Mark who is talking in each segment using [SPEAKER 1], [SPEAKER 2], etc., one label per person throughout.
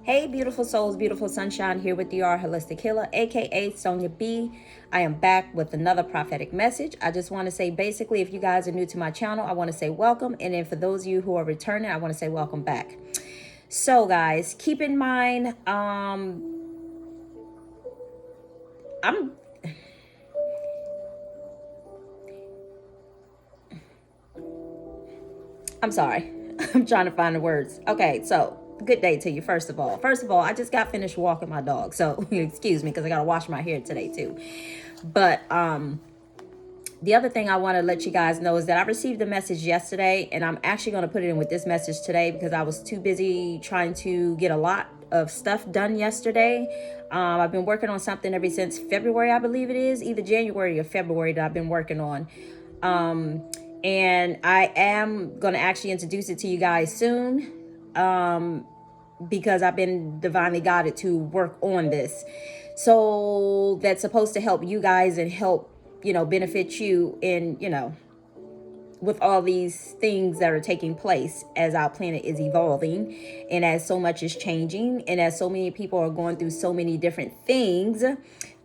[SPEAKER 1] Hey, beautiful souls, beautiful sunshine, here with your holistic healer, aka Sonia B. I am back with another prophetic message. I just want to say, basically, if you guys are new to my channel, I want to say welcome. And then for those of you who are returning, I want to say welcome back. So, guys, keep in mind, I'm sorry. I'm trying to find the words. Okay, so good day to you, first of all. First of all, I just got finished walking my dog. So excuse me, because I gotta wash my hair today too. But the other thing I want to let you guys know is that I received a message yesterday, and I'm actually going to put it in with this message today because I was too busy trying to get a lot of stuff done yesterday. I've been working on something ever since February, I believe it is, either January or February that I've been working on. And I am going to actually introduce it to you guys soon, because I've been divinely guided to work on this. So that's supposed to help you guys and help, benefit you in, with all these things that are taking place as our planet is evolving and as so much is changing and as so many people are going through so many different things.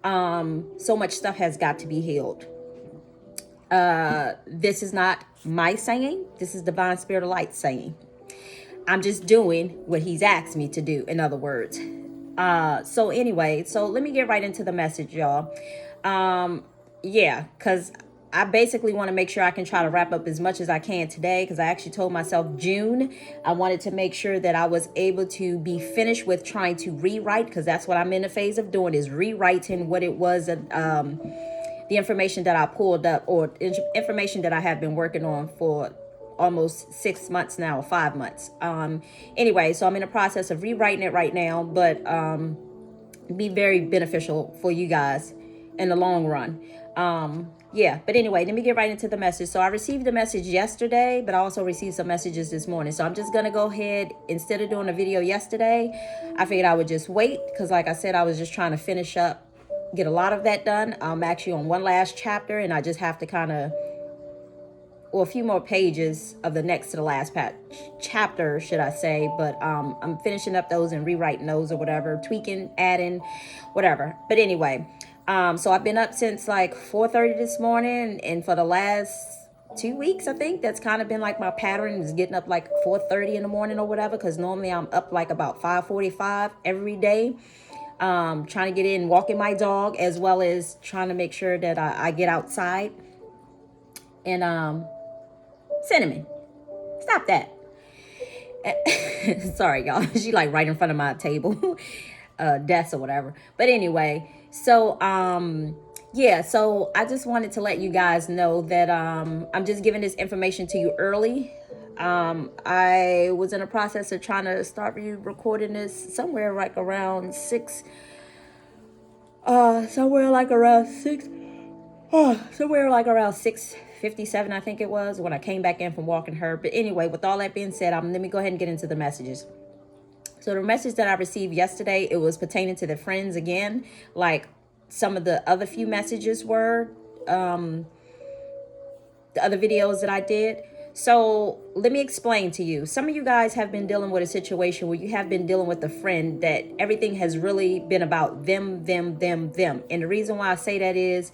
[SPEAKER 1] So much stuff has got to be healed. This is not my saying. This is Divine Spirit of Light saying. I'm just doing what he's asked me to do, in other words. So anyway, so let me get right into the message, y'all. Yeah, because I basically want to make sure I can try to wrap up as much as I can today, because I actually told myself June. I wanted to make sure that I was able to be finished with trying to rewrite, because that's what I'm in the phase of doing, is rewriting what it was, the information that I pulled up, or information that I have been working on for almost 6 months now, or 5 months. Anyway, so I'm in the process of rewriting it right now, but be very beneficial for you guys in the long run. Yeah, but anyway, let me get right into the message. So I received a message yesterday, but I also received some messages this morning. So I'm just going to go ahead, instead of doing a video yesterday, I figured I would just wait, because like I said, I was just trying to finish up, get a lot of that done. I'm actually on one last chapter, and I just have to kind of, or a few more pages of the next to the last chapter, should I say. But I'm finishing up those and rewriting those or whatever, tweaking, adding, whatever. But anyway, so I've been up since like 4:30 this morning, and for the last 2 weeks, I think that's kind of been like my pattern, is getting up like 4:30 in the morning or whatever, because normally I'm up like about 5:45 every day, trying to get in, walking my dog, as well as trying to make sure that I get outside. And Cinnamon, stop that. Sorry, y'all. She like right in front of my table, desk or whatever. But anyway, so yeah, so I just wanted to let you guys know that I'm just giving this information to you early. I was in a process of trying to start recording this somewhere like around 6, somewhere like around 6:57, I think it was, when I came back in from walking her. But anyway, with all that being said, let me go ahead and get into the messages. So the message that I received yesterday, it was pertaining to the friends again, like some of the other few messages were, the other videos that I did. So let me explain to you. Some of you guys have been dealing with a situation where you have been dealing with a friend that everything has really been about them. And the reason why I say that is,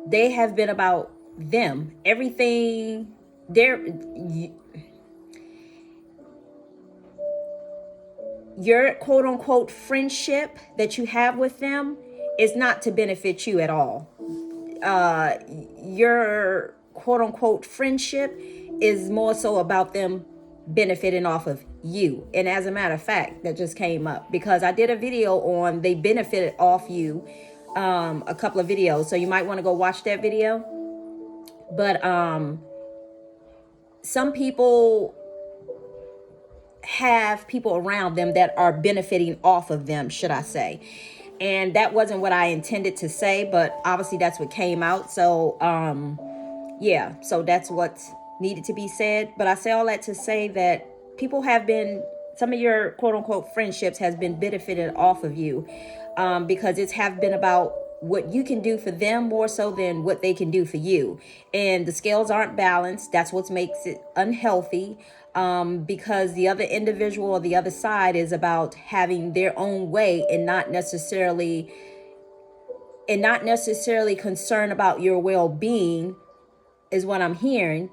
[SPEAKER 1] they have been about them. Everything, your quote unquote friendship that you have with them is not to benefit you at all. Your quote unquote friendship is more so about them benefiting off of you. And as a matter of fact, that just came up because I did a video on they benefited off you, a couple of videos, so you might want to go watch that video. But some people have people around them that are benefiting off of them, should I say. And that wasn't what I intended to say, but obviously that's what came out. So yeah, so that's what needed to be said. But I say all that to say that people have been, some of your quote unquote friendships has been benefited off of you, because it's have been about what you can do for them more so than what they can do for you. And the scales aren't balanced. That's what makes it unhealthy. because the other individual or the other side is about having their own way and not necessarily concerned about your well-being, is what I'm hearing.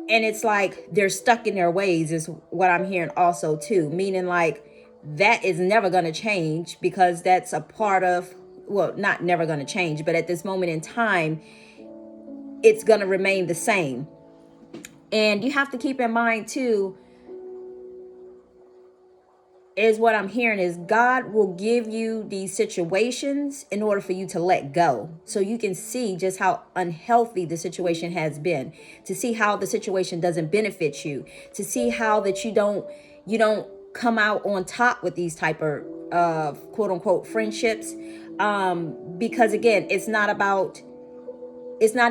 [SPEAKER 1] And it's like they're stuck in their ways is what I'm hearing also too, meaning like that is never going to change, because that's a part of, well, not never going to change, but at this moment in time it's going to remain the same. And you have to keep in mind too, is what I'm hearing is God will give you these situations in order for you to let go. So you can see just how unhealthy the situation has been, to see how the situation doesn't benefit you, to see how that you don't come out on top with these type of quote unquote friendships. Because again, it's not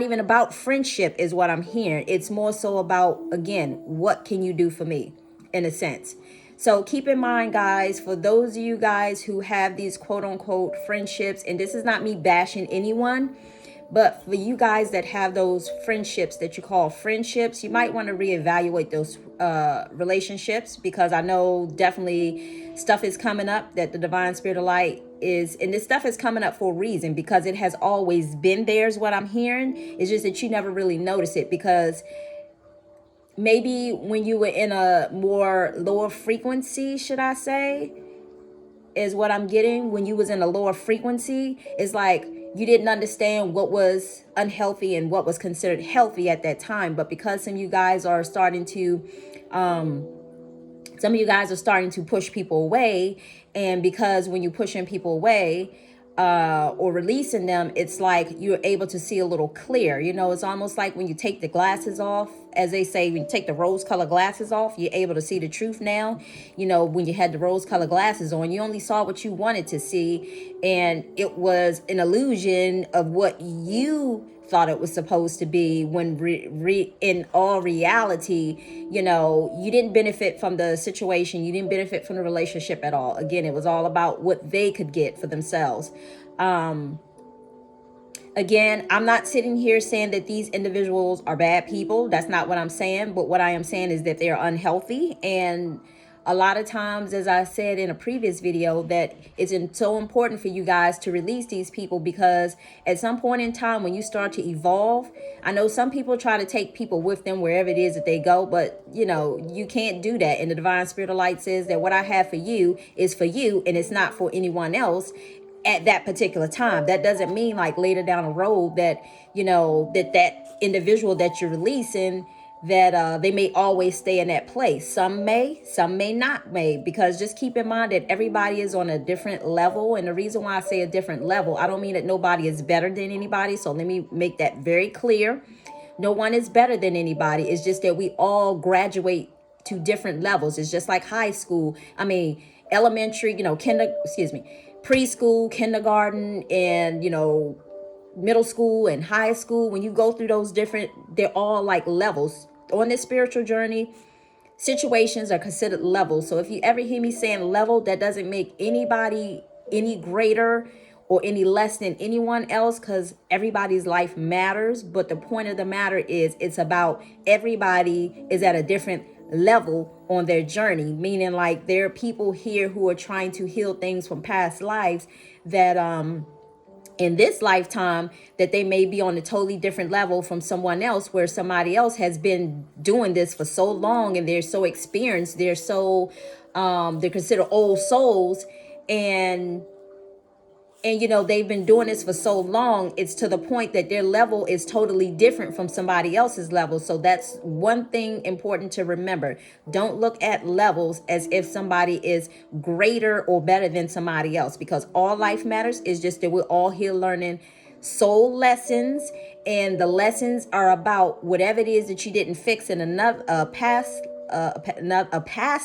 [SPEAKER 1] even about friendship is what I'm hearing. It's more so about, again, what can you do for me in a sense. So keep in mind, guys, for those of you guys who have these quote unquote friendships, and this is not me bashing anyone, but for you guys that have those friendships that you call friendships, you might want to reevaluate those relationships, because I know definitely stuff is coming up that the divine spirit of light is, and this stuff is coming up for a reason, because it has always been there is what I'm hearing. It's just that you never really notice it, because maybe when you were in a more lower frequency, should I say, is what I'm getting. When you was in a lower frequency, it's like you didn't understand what was unhealthy and what was considered healthy at that time. But because some of you guys are starting to push people away, and because when you're pushing people away or releasing them, it's like you're able to see a little clear. It's almost like when you take the glasses off, as they say, when you take the rose colored glasses off, you're able to see the truth now. When you had the rose colored glasses on, you only saw what you wanted to see, and it was an illusion of what you thought it was supposed to be, when in all reality, you didn't benefit from the situation, you didn't benefit from the relationship at all. Again, it was all about what they could get for themselves. Again, I'm not sitting here saying that these individuals are bad people. That's not what I'm saying. But what I am saying is that they're unhealthy. And a lot of times, as I said in a previous video, that it's so important for you guys to release these people, because at some point in time when you start to evolve, I know some people try to take people with them wherever it is that they go, but you can't do that. And the divine spirit of light says that what I have for you is for you, and it's not for anyone else at that particular time. That doesn't mean like later down the road that that individual that you're releasing, that they may always stay in that place. Some may not, because just keep in mind that everybody is on a different level. And the reason why I say a different level, I don't mean that nobody is better than anybody. So let me make that very clear. No one is better than anybody. It's just that we all graduate to different levels. It's just like high school. I mean, elementary, preschool, kindergarten, and middle school and high school. When you go through those they're all like levels on this spiritual journey. Situations are considered levels. So if you ever hear me saying level, that doesn't make anybody any greater or any less than anyone else, because everybody's life matters. But the point of the matter is, it's about everybody is at a different level on their journey, meaning like there are people here who are trying to heal things from past lives that in this lifetime, that they may be on a totally different level from someone else, where somebody else has been doing this for so long and they're so experienced, they're considered old souls, and they've been doing this for so long, it's to the point that their level is totally different from somebody else's level. So that's one thing important to remember. Don't look at levels as if somebody is greater or better than somebody else, because all life matters is just that we're all here learning soul lessons, and the lessons are about whatever it is that you didn't fix in another a past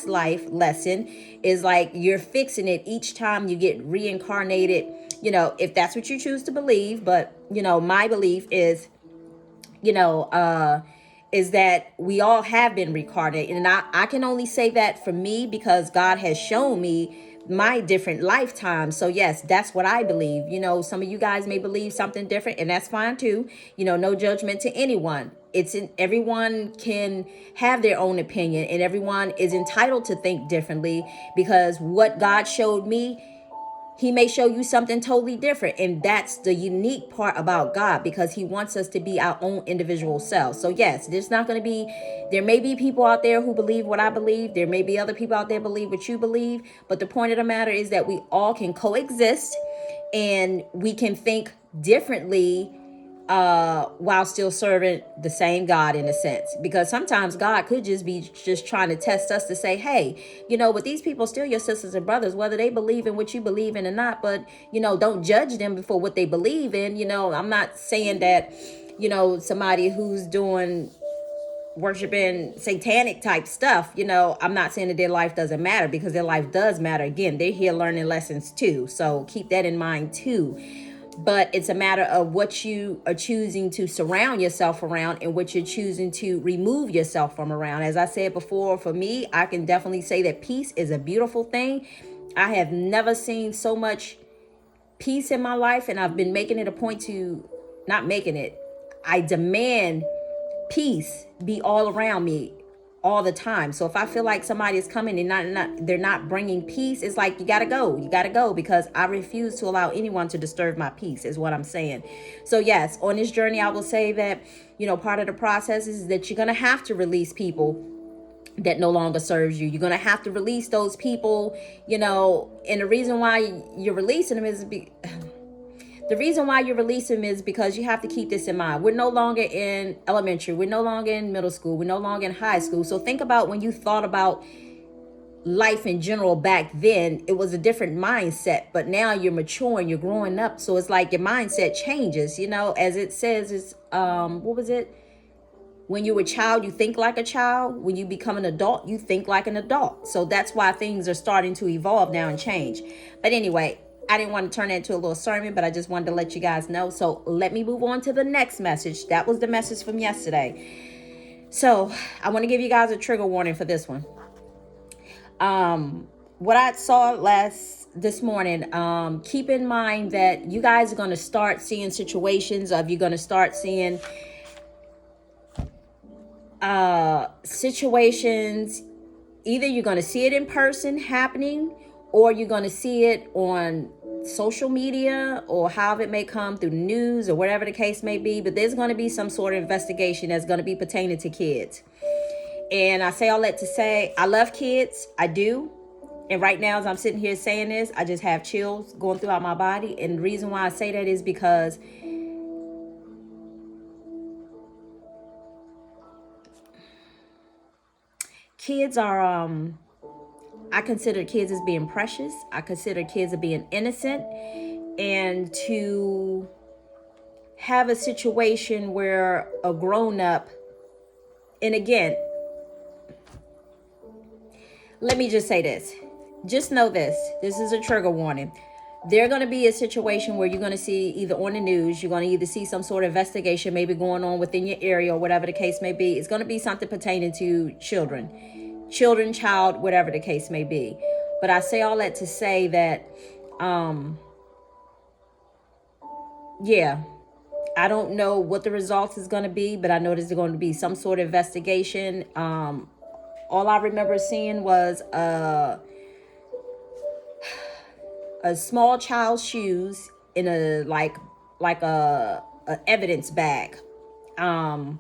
[SPEAKER 1] life lesson. Is like you're fixing it each time you get reincarnated, if that's what you choose to believe. But my belief is is that we all have been reincarnated. And I can only say that for me, because God has shown me my different lifetimes. So yes, that's what I believe. You know, some of you guys may believe something different, and that's fine too. You know, no judgment to anyone. Everyone can have their own opinion, and everyone is entitled to think differently, because what God showed me, he may show you something totally different. And that's the unique part about God, because he wants us to be our own individual selves. So yes, there may be people out there who believe what I believe. There may be other people out there believe what you believe. But the point of the matter is that we all can coexist, and we can think differently while still serving the same God, in a sense. Because sometimes God could just be trying to test us to say, hey, you know, but these people still your sisters and brothers, whether they believe in what you believe in or not. But, you know, don't judge them before what they believe in. You know, I'm not saying that, you know, somebody who's doing worshiping satanic type stuff, you know, I'm not saying that their life doesn't matter, because their life does matter. Again, they're here learning lessons too. So keep that in mind too. But it's a matter of what you are choosing to surround yourself around, and what you're choosing to remove yourself from around. As I said before, for me, I can definitely say that peace is a beautiful thing. I have never seen so much peace in my life, and I've been making it a point to, not making it, I demand peace be all around me all the time. So if I feel like somebody is coming and they're not bringing peace, it's like, you gotta go, because I refuse to allow anyone to disturb my peace, is what I'm saying. So yes, on this journey, I will say that, you know, part of the process is that you're gonna have to release people that no longer serves you. You're gonna have to release those people, you know, and the reason why you're releasing them is because you have to keep this in mind. We're no longer in elementary. We're no longer in middle school. We're no longer in high school. So think about when you thought about life in general back then. It was a different mindset, but now you're maturing, you're growing up. So it's like your mindset changes, you know, as it says, it's, what was it? When you were a child, you think like a child. When you become an adult, you think like an adult. So that's why things are starting to evolve now and change. But anyway, I didn't want to turn it into a little sermon, but I just wanted to let you guys know. So let me move on to the next message. That was the message from yesterday. So I want to give you guys a trigger warning for this one. What I saw this morning, keep in mind that you guys are going to start seeing situations of, you're going to start seeing situations. Either you're going to see it in person happening, or you're going to see it on social media, or however it may come through the news, or whatever the case may be. But there's going to be some sort of investigation that's going to be pertaining to kids. And I say all that to say, I love kids. I do. And right now, as I'm sitting here saying this, I just have chills going throughout my body. And the reason why I say that is because kids are, I consider kids as being precious. I consider kids as being innocent. And to have a situation where a grown-up, and again, let me just say this. Just know this. This is a trigger warning. There's going to be a situation where you're going to see, either on the news, you're going to either see some sort of investigation maybe going on within your area, or whatever the case may be. It's going to be something pertaining to children, child, whatever the case may be. But I say all that to say that, yeah, I don't know what the results is going to be, but I know there's going to be some sort of investigation. All I remember seeing was a small child's shoes in a like a evidence bag, in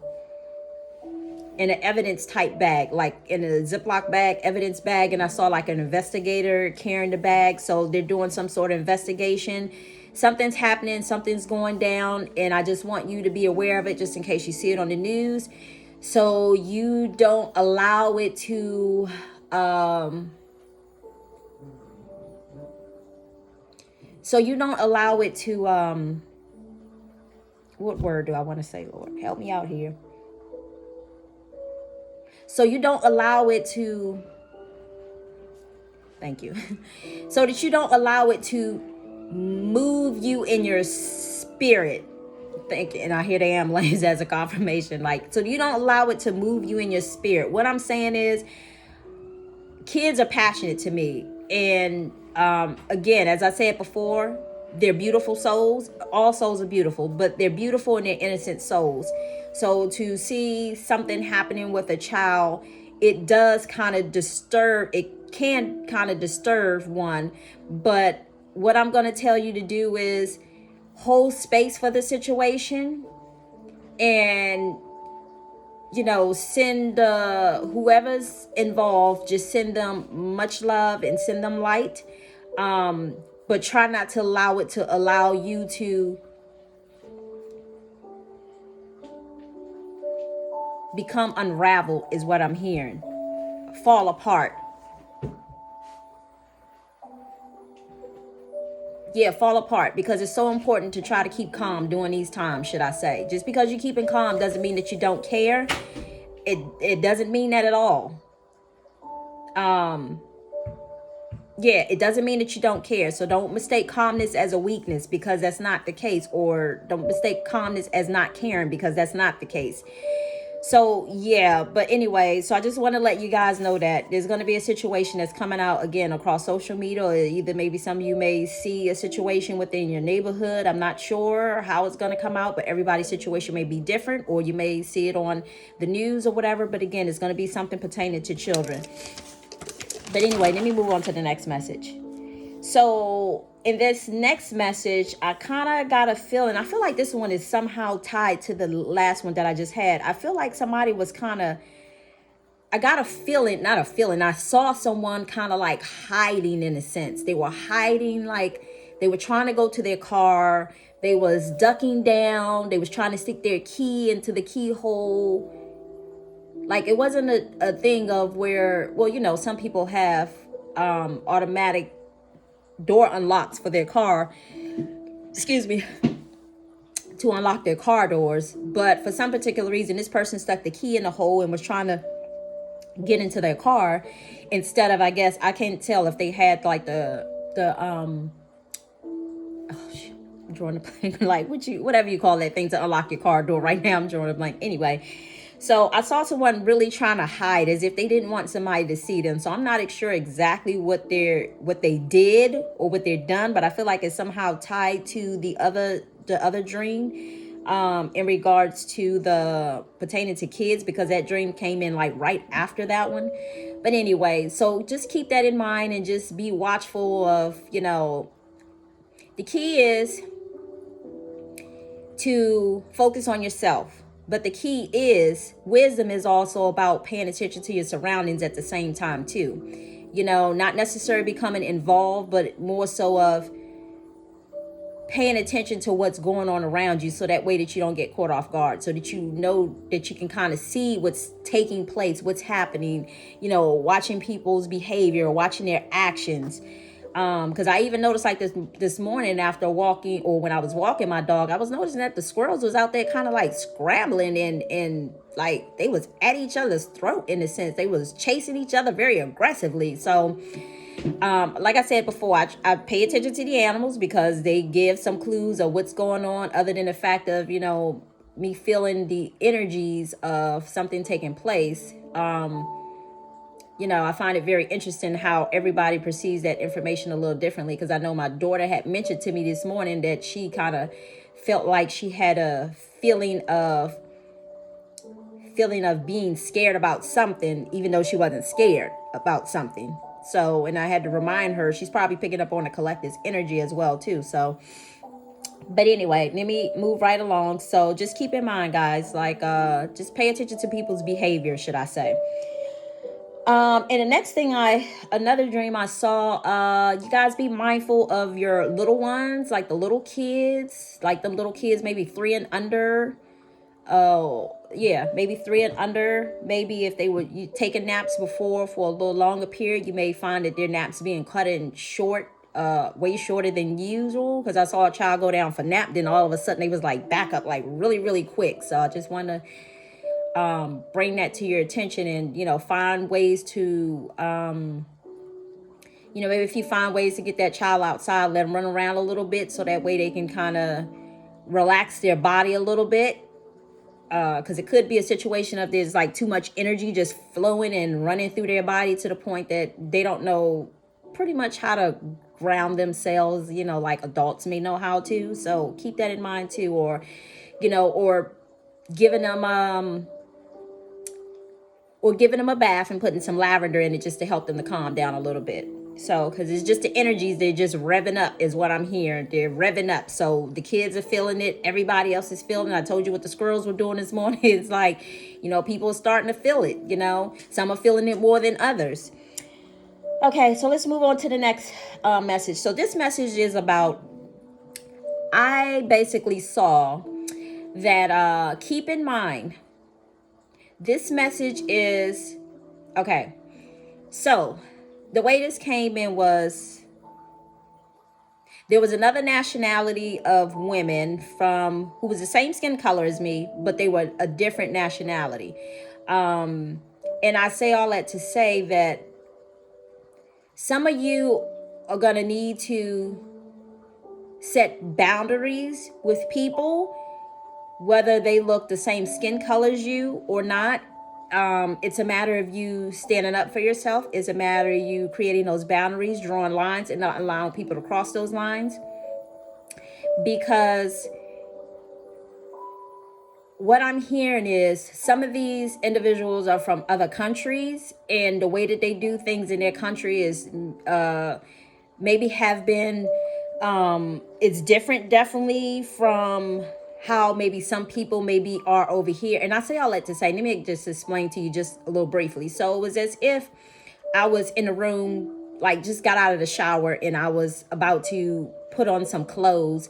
[SPEAKER 1] an evidence type bag, like in a Ziploc bag, evidence bag. And I saw like an investigator carrying the bag. So they're doing some sort of investigation. Something's happening, something's going down, and I just want you to be aware of it, just in case you see it on the news, so you don't allow it to what word do I want to say, Lord? Help me out here. So you don't allow it to, thank you, so that you don't allow it to move you in your spirit. Thank you. And I hear the ambulance as a confirmation. Like, so you don't allow it to move you in your spirit. What I'm saying is, kids are passionate to me. And Again, as I said before, they're beautiful souls. All souls are beautiful, but they're beautiful in their innocent souls. So to see something happening with a child, it does kind of disturb, it can kind of disturb one. But what I'm going to tell you to do is hold space for the situation, and send whoever's involved, just send them much love and send them light. But try not to allow you to become unraveled, is what I'm hearing. Fall apart. Yeah, fall apart, because it's so important to try to keep calm during these times, should I say. Just because you're keeping calm doesn't mean that you don't care. It doesn't mean that at all. Yeah, it doesn't mean that you don't care. So don't mistake calmness as a weakness, because that's not the case. Or don't mistake calmness as not caring, because that's not the case. So yeah, but anyway, so I just want to let you guys know that there's going to be a situation that's coming out again across social media, or either maybe some of you may see a situation within your neighborhood. I'm not sure how it's going to come out, but everybody's situation may be different, or you may see it on the news or whatever. But again, it's going to be something pertaining to children. But anyway, let me move on to the next message. So in this next message, I kind of got a feeling. I feel like this one is somehow tied to the last one that I just had. I feel like somebody was I got a feeling, not a feeling. I saw someone kind of like hiding, in a sense. They were hiding, like they were trying to go to their car. They was ducking down. They was trying to stick their key into the keyhole. Like, it wasn't a thing of where, well, some people have automatic door unlocks for their car, excuse me, to unlock their car doors. But for some particular reason, this person stuck the key in the hole and was trying to get into their car, instead of, I guess, I can't tell if they had like I'm drawing a blank, like whatever you call that thing to unlock your car door. Right now I'm drawing a blank. Anyway, so I saw someone really trying to hide, as if they didn't want somebody to see them. So I'm not sure exactly what they did or what they're done, but I feel like it's somehow tied to the other dream, in regards to the pertaining to kids, because that dream came in like right after that one. But anyway, so just keep that in mind and just be watchful of, the key is to focus on yourself. But the key is, wisdom is also about paying attention to your surroundings at the same time too. Not necessarily becoming involved, but more so of paying attention to what's going on around you, so that way that you don't get caught off guard, so that you know that you can kind of see what's taking place, what's happening, watching people's behavior, watching their actions. Because I even noticed, like, this morning after walking, or when I was walking my dog, I was noticing that the squirrels was out there kind of like scrambling, and like they was at each other's throat, in a sense. They was chasing each other very aggressively. So like I said before, I pay attention to the animals, because they give some clues of what's going on, other than the fact of, me feeling the energies of something taking place. I find it very interesting how everybody perceives that information a little differently, because I know my daughter had mentioned to me this morning that she kind of felt like she had a feeling of being scared about something, even though she wasn't scared about something. So, and I had to remind her, she's probably picking up on the collective's energy as well too. So, but anyway, let me move right along. So just keep in mind, guys, like, just pay attention to people's behavior, should I say. And the next thing another dream I saw, you guys be mindful of your little ones, like the little kids, maybe 3 and under. Oh, yeah, maybe 3 and under. Maybe if they were taking naps before for a little longer period, you may find that their naps being cut in short, way shorter than usual. Because I saw a child go down for nap, then all of a sudden they was like back up like really, really quick. So I just want to bring that to your attention, and find ways to maybe if you find ways to get that child outside, let them run around a little bit, so that way they can kind of relax their body a little bit, because it could be a situation of there's like too much energy just flowing and running through their body, to the point that they don't know pretty much how to ground themselves, like adults may know how to. So keep that in mind too. Or giving them a bath and putting some lavender in it just to help them to calm down a little bit. So, because it's just the energies, they're just revving up is what I'm hearing. They're revving up. So the kids are feeling it. Everybody else is feeling it. I told you what the squirrels were doing this morning. It's like, people are starting to feel it, Some are feeling it more than others. Okay, so let's move on to the next message. So this message is about, I basically saw that keep in mind, this message is, okay, so the way this came in was, there was another nationality of women who was the same skin color as me, but they were a different nationality. And I say all that to say that some of you are going to need to set boundaries with people, whether they look the same skin color as you or not. It's a matter of you standing up for yourself. It's a matter of you creating those boundaries, drawing lines, and not allowing people to cross those lines. Because what I'm hearing is some of these individuals are from other countries, and the way that they do things in their country is maybe have been, it's different definitely from how maybe some people maybe are over here. And I say all that to say, let me just explain to you just a little briefly. So it was as if I was in a room, like just got out of the shower, and I was about to put on some clothes.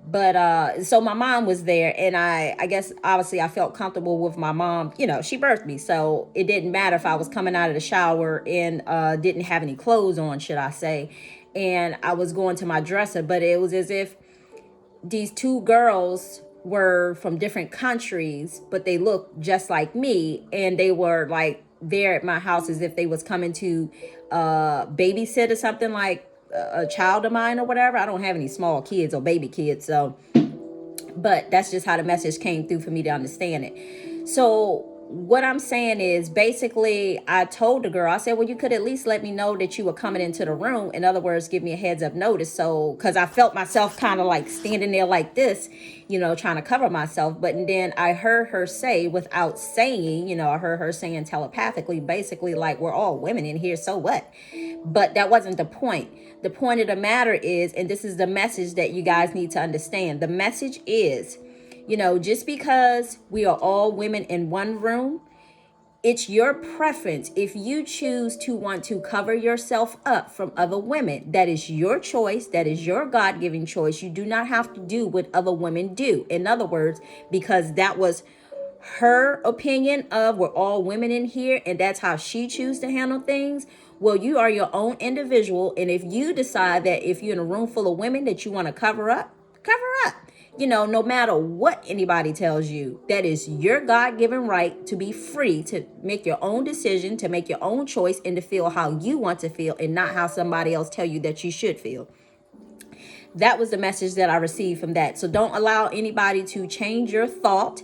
[SPEAKER 1] But so my mom was there, and I guess obviously I felt comfortable with my mom. She birthed me, so it didn't matter if I was coming out of the shower and didn't have any clothes on, should I say. And I was going to my dresser, but it was as if these two girls were from different countries, but they looked just like me, and they were like there at my house as if they was coming to babysit or something, like a child of mine or whatever. I don't have any small kids or baby kids, so, but that's just how the message came through for me to understand it. So what I'm saying is, basically, I told the girl, I said, well, you could at least let me know that you were coming into the room. In other words, give me a heads up notice. So, because I felt myself kind of like standing there like this, trying to cover myself. But then I heard her say, without saying, I heard her saying telepathically, basically like, we're all women in here, so what? But that wasn't the point. The point of the matter is, and this is the message that you guys need to understand. The message is, just because we are all women in one room, it's your preference. If you choose to want to cover yourself up from other women, that is your choice. That is your God-given choice. You do not have to do what other women do. In other words, because that was her opinion of, we're all women in here, and that's how she chooses to handle things. Well, you are your own individual. And if you decide that if you're in a room full of women that you want to cover up, cover up. No matter what anybody tells you, that is your God-given right to be free to make your own decision, to make your own choice, and to feel how you want to feel, and not how somebody else tell you that you should feel. That was the message that I received from that. So don't allow anybody to change your thought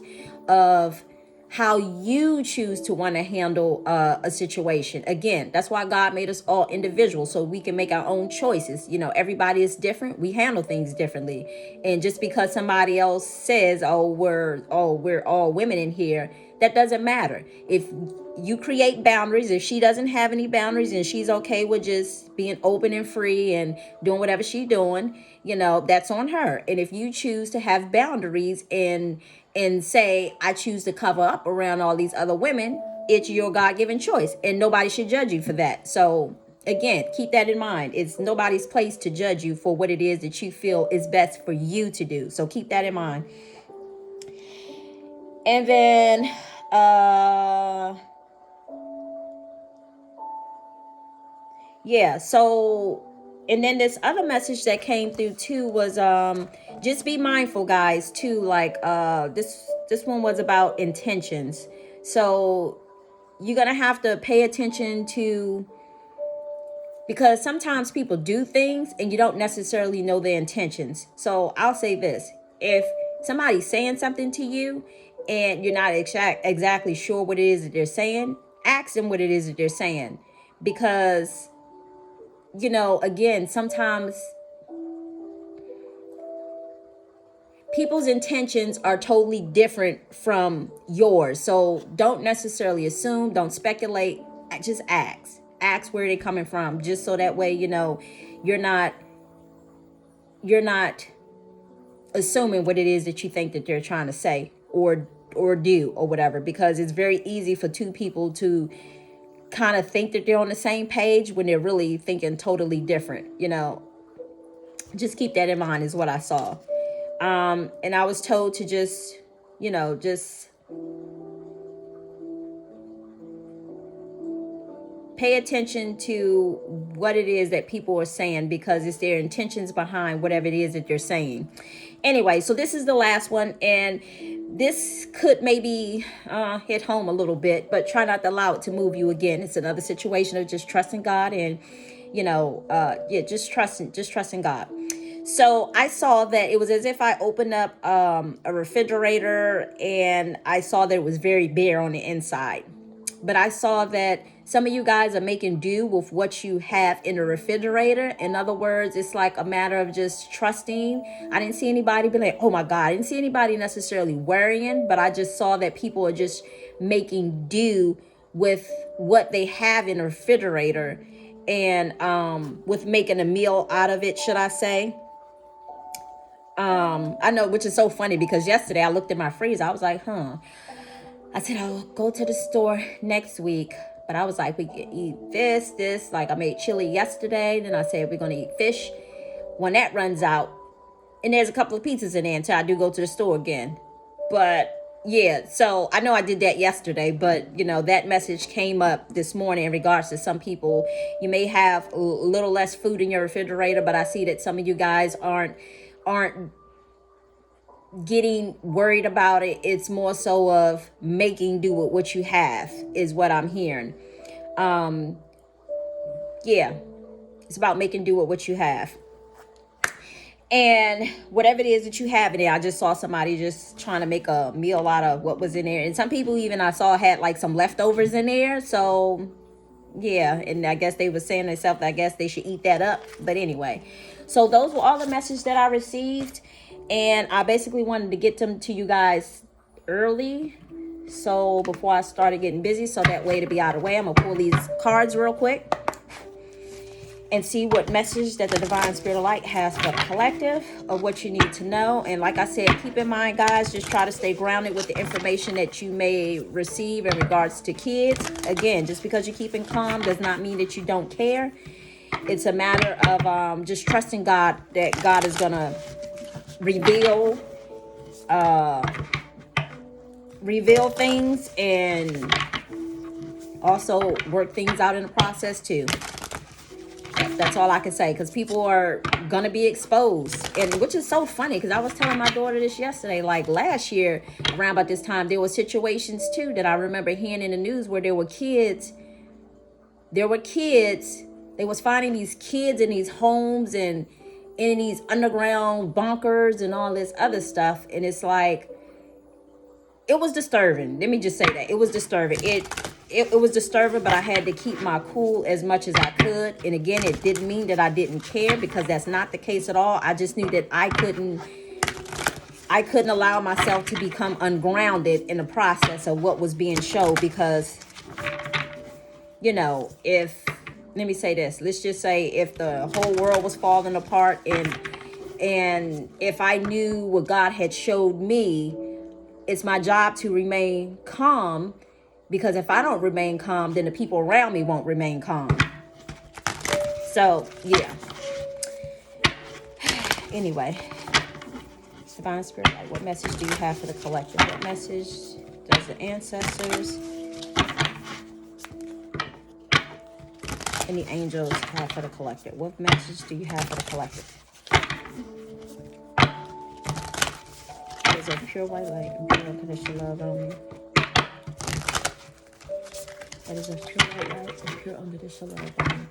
[SPEAKER 1] of how you choose to want to handle a situation. Again, that's why God made us all individuals, so we can make our own choices. Everybody is different. We handle things differently. And just because somebody else says, we're all women in here, that doesn't matter. If you create boundaries, if she doesn't have any boundaries and she's okay with just being open and free and doing whatever she's doing, that's on her. And if you choose to have boundaries and say, I choose to cover up around all these other women, it's your God-given choice, and nobody should judge you for that. So again, keep that in mind. It's nobody's place to judge you for what it is that you feel is best for you to do. So keep that in mind. And then so, and then this other message that came through too was just be mindful, guys, too. Like this one was about intentions. So you're gonna have to pay attention to, because sometimes people do things and you don't necessarily know their intentions. So I'll say this: if somebody's saying something to you and you're not exactly sure what it is that they're saying, ask them what it is that they're saying, because again, sometimes people's intentions are totally different from yours. So don't necessarily assume, don't speculate, just ask where they're coming from, just so that way you're not assuming what it is that you think that they're trying to say or do or whatever, because it's very easy for two people to kind of think that they're on the same page when they're really thinking totally different. Just keep that in mind is what I saw. And I was told to just pay attention to what it is that people are saying, because it's their intentions behind whatever it is that they're saying. Anyway, so this is the last one, and this could maybe hit home a little bit, but try not to allow it to move you again. It's another situation of just trusting God, and just trusting God. So I saw that it was as if I opened up a refrigerator, and I saw that it was very bare on the inside. But I saw that some of you guys are making do with what you have in the refrigerator. In other words, it's like a matter of just trusting. I didn't see anybody be like, oh my God. I didn't see anybody necessarily worrying, but I just saw that people are just making do with what they have in the refrigerator, and with making a meal out of it, should I say. I know, which is so funny, because yesterday I looked at my freezer. I was like, I said, I'll go to the store next week. But I was like, we can eat this. Like, I made chili yesterday. Then I said, we're going to eat fish when that runs out. And there's a couple of pizzas in there until I do go to the store again. But yeah, so I know I did that yesterday. But, that message came up this morning in regards to some people. You may have a little less food in your refrigerator, but I see that some of you guys aren't getting worried about it. It's more so of making do with what you have is what I'm hearing. Yeah, it's about making do with what you have. And whatever it is that you have in there, I just saw somebody just trying to make a meal out of what was in there. And some people even I saw had like some leftovers in there. So yeah, and I guess they were saying to themselves, I guess they should eat that up. But anyway, so those were all the messages that I received. And I basically wanted to get them to you guys early, so before I started getting busy, so that way to be out of the way. I'm going to pull these cards real quick and see what message that the Divine Spirit of Light has for the collective of what you need to know. And like I said, keep in mind, guys, just try to stay grounded with the information that you may receive in regards to kids. Again, just because you're keeping calm does not mean that you don't care. It's a matter of just trusting God, that God is going to reveal things and also work things out in the process too. That's all I can say, because people are gonna be exposed, and which is so funny, because I was telling my daughter this yesterday. Like last year around about this time, there were situations too that I remember hearing in the news where there were kids. They was finding these kids in these homes and in these underground bunkers and all this other stuff. And it's like, it was disturbing. Let me just say that. It was disturbing. It was disturbing, but I had to keep my cool as much as I could. And again, it didn't mean that I didn't care, because that's not the case at all. I just knew that I couldn't allow myself to become ungrounded in the process of what was being shown, because, let me say this. Let's just say if the whole world was falling apart, and if I knew what God had showed me, it's my job to remain calm, because if I don't remain calm, then the people around me won't remain calm. So, yeah. Anyway, Divine Spirit, what message do you have for the collective? What message does the ancestors and the angels have for the collective? What message do you have for the collective? There's a pure white light and pure unconditional love on me. That is a pure white light and pure unconditional love on me.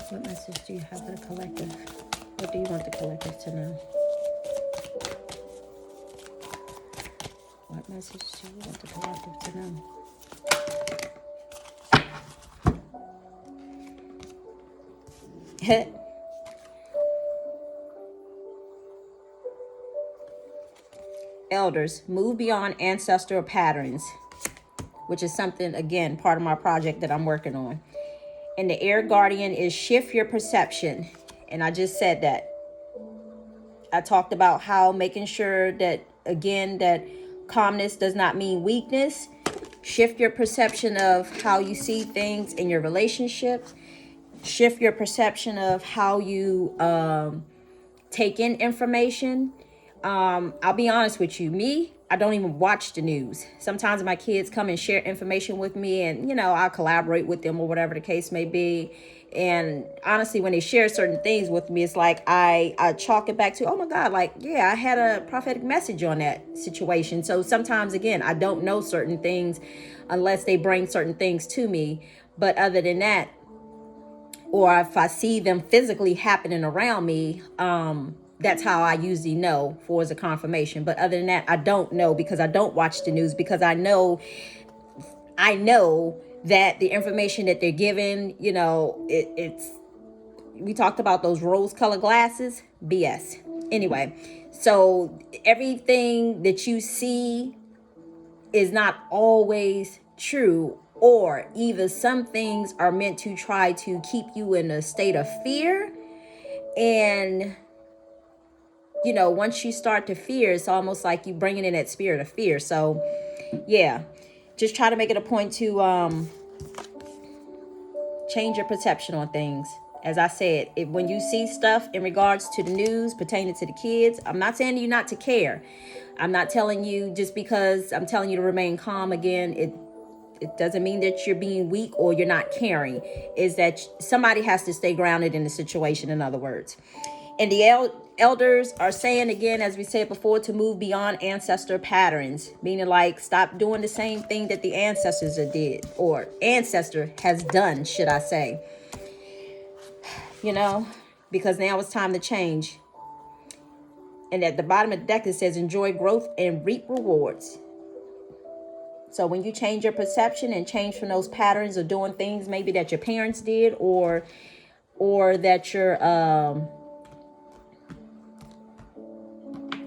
[SPEAKER 1] What message do you have for the collective? What do you want the collective to know? What message do you want the collective to know? Elders, move beyond ancestral patterns, which is something, again, part of my project that I'm working on. And the air guardian is shift your perception. And I just said that. I talked about how making sure that, again, that calmness does not mean weakness. Shift your perception of how you see things in your relationships. Shift your perception of how you take in information. I'll be honest with you. I don't even watch the news. Sometimes my kids come and share information with me, and, you know, I'll collaborate with them or whatever the case may be. And honestly, when they share certain things with me, it's like I chalk it back to, oh my God, like, yeah, I had a prophetic message on that situation. So sometimes, again, I don't know certain things unless they bring certain things to me. But other than that, or if I see them physically happening around me, that's how I usually know for as a confirmation. But other than that, I don't know, because I don't watch the news, because I know that the information that they're giving, you know, it's, we talked about those rose colored glasses, BS. Anyway, so everything that you see is not always true, or either some things are meant to try to keep you in a state of fear. And, you know, once you start to fear, it's almost like you bringing in that spirit of fear. So yeah, just try to make it a point to change your perception on things. As I said, when you see stuff in regards to the news pertaining to the kids, I'm not saying you not to care. I'm not telling you, just because I'm telling you to remain calm, again, it doesn't mean that you're being weak or you're not caring. Is that somebody has to stay grounded in the situation, in other words. And the elders are saying, again, as we said before, to move beyond ancestor patterns, meaning like stop doing the same thing that the ancestors did, or ancestor has done, should I say. You know, because now it's time to change. And at the bottom of the deck, it says enjoy growth and reap rewards. So when you change your perception and change from those patterns of doing things maybe that your parents did, or that your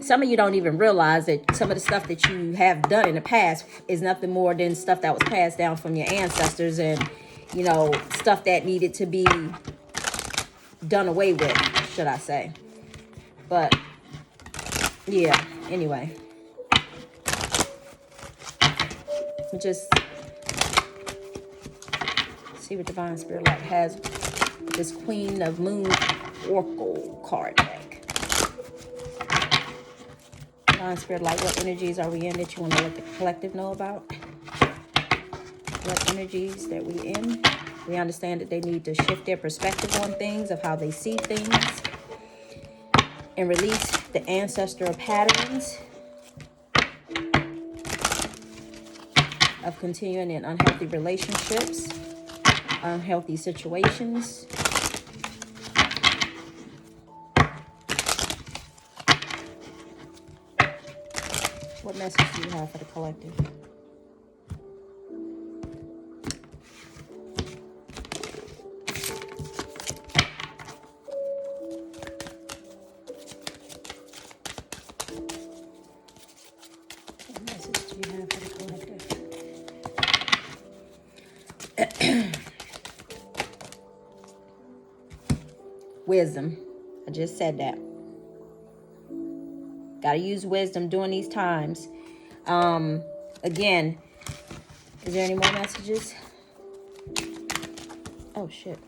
[SPEAKER 1] some of you don't even realize that some of the stuff that you have done in the past is nothing more than stuff that was passed down from your ancestors, and, you know, stuff that needed to be done away with, should I say. But yeah, anyway, just see what Divine Spirit Light has with this Queen of Moon Oracle card deck. Divine Spirit Light, what energies are we in that you want to let the collective know about? What energies that we in? We understand that they need to shift their perspective on things, of how they see things, and release the ancestral patterns of continuing in unhealthy relationships, unhealthy situations. What message do you have for the collective? What message do you have for the collective? Wisdom. I just said that. Got to use wisdom during these times. Again, is there any more messages? Oh, shit.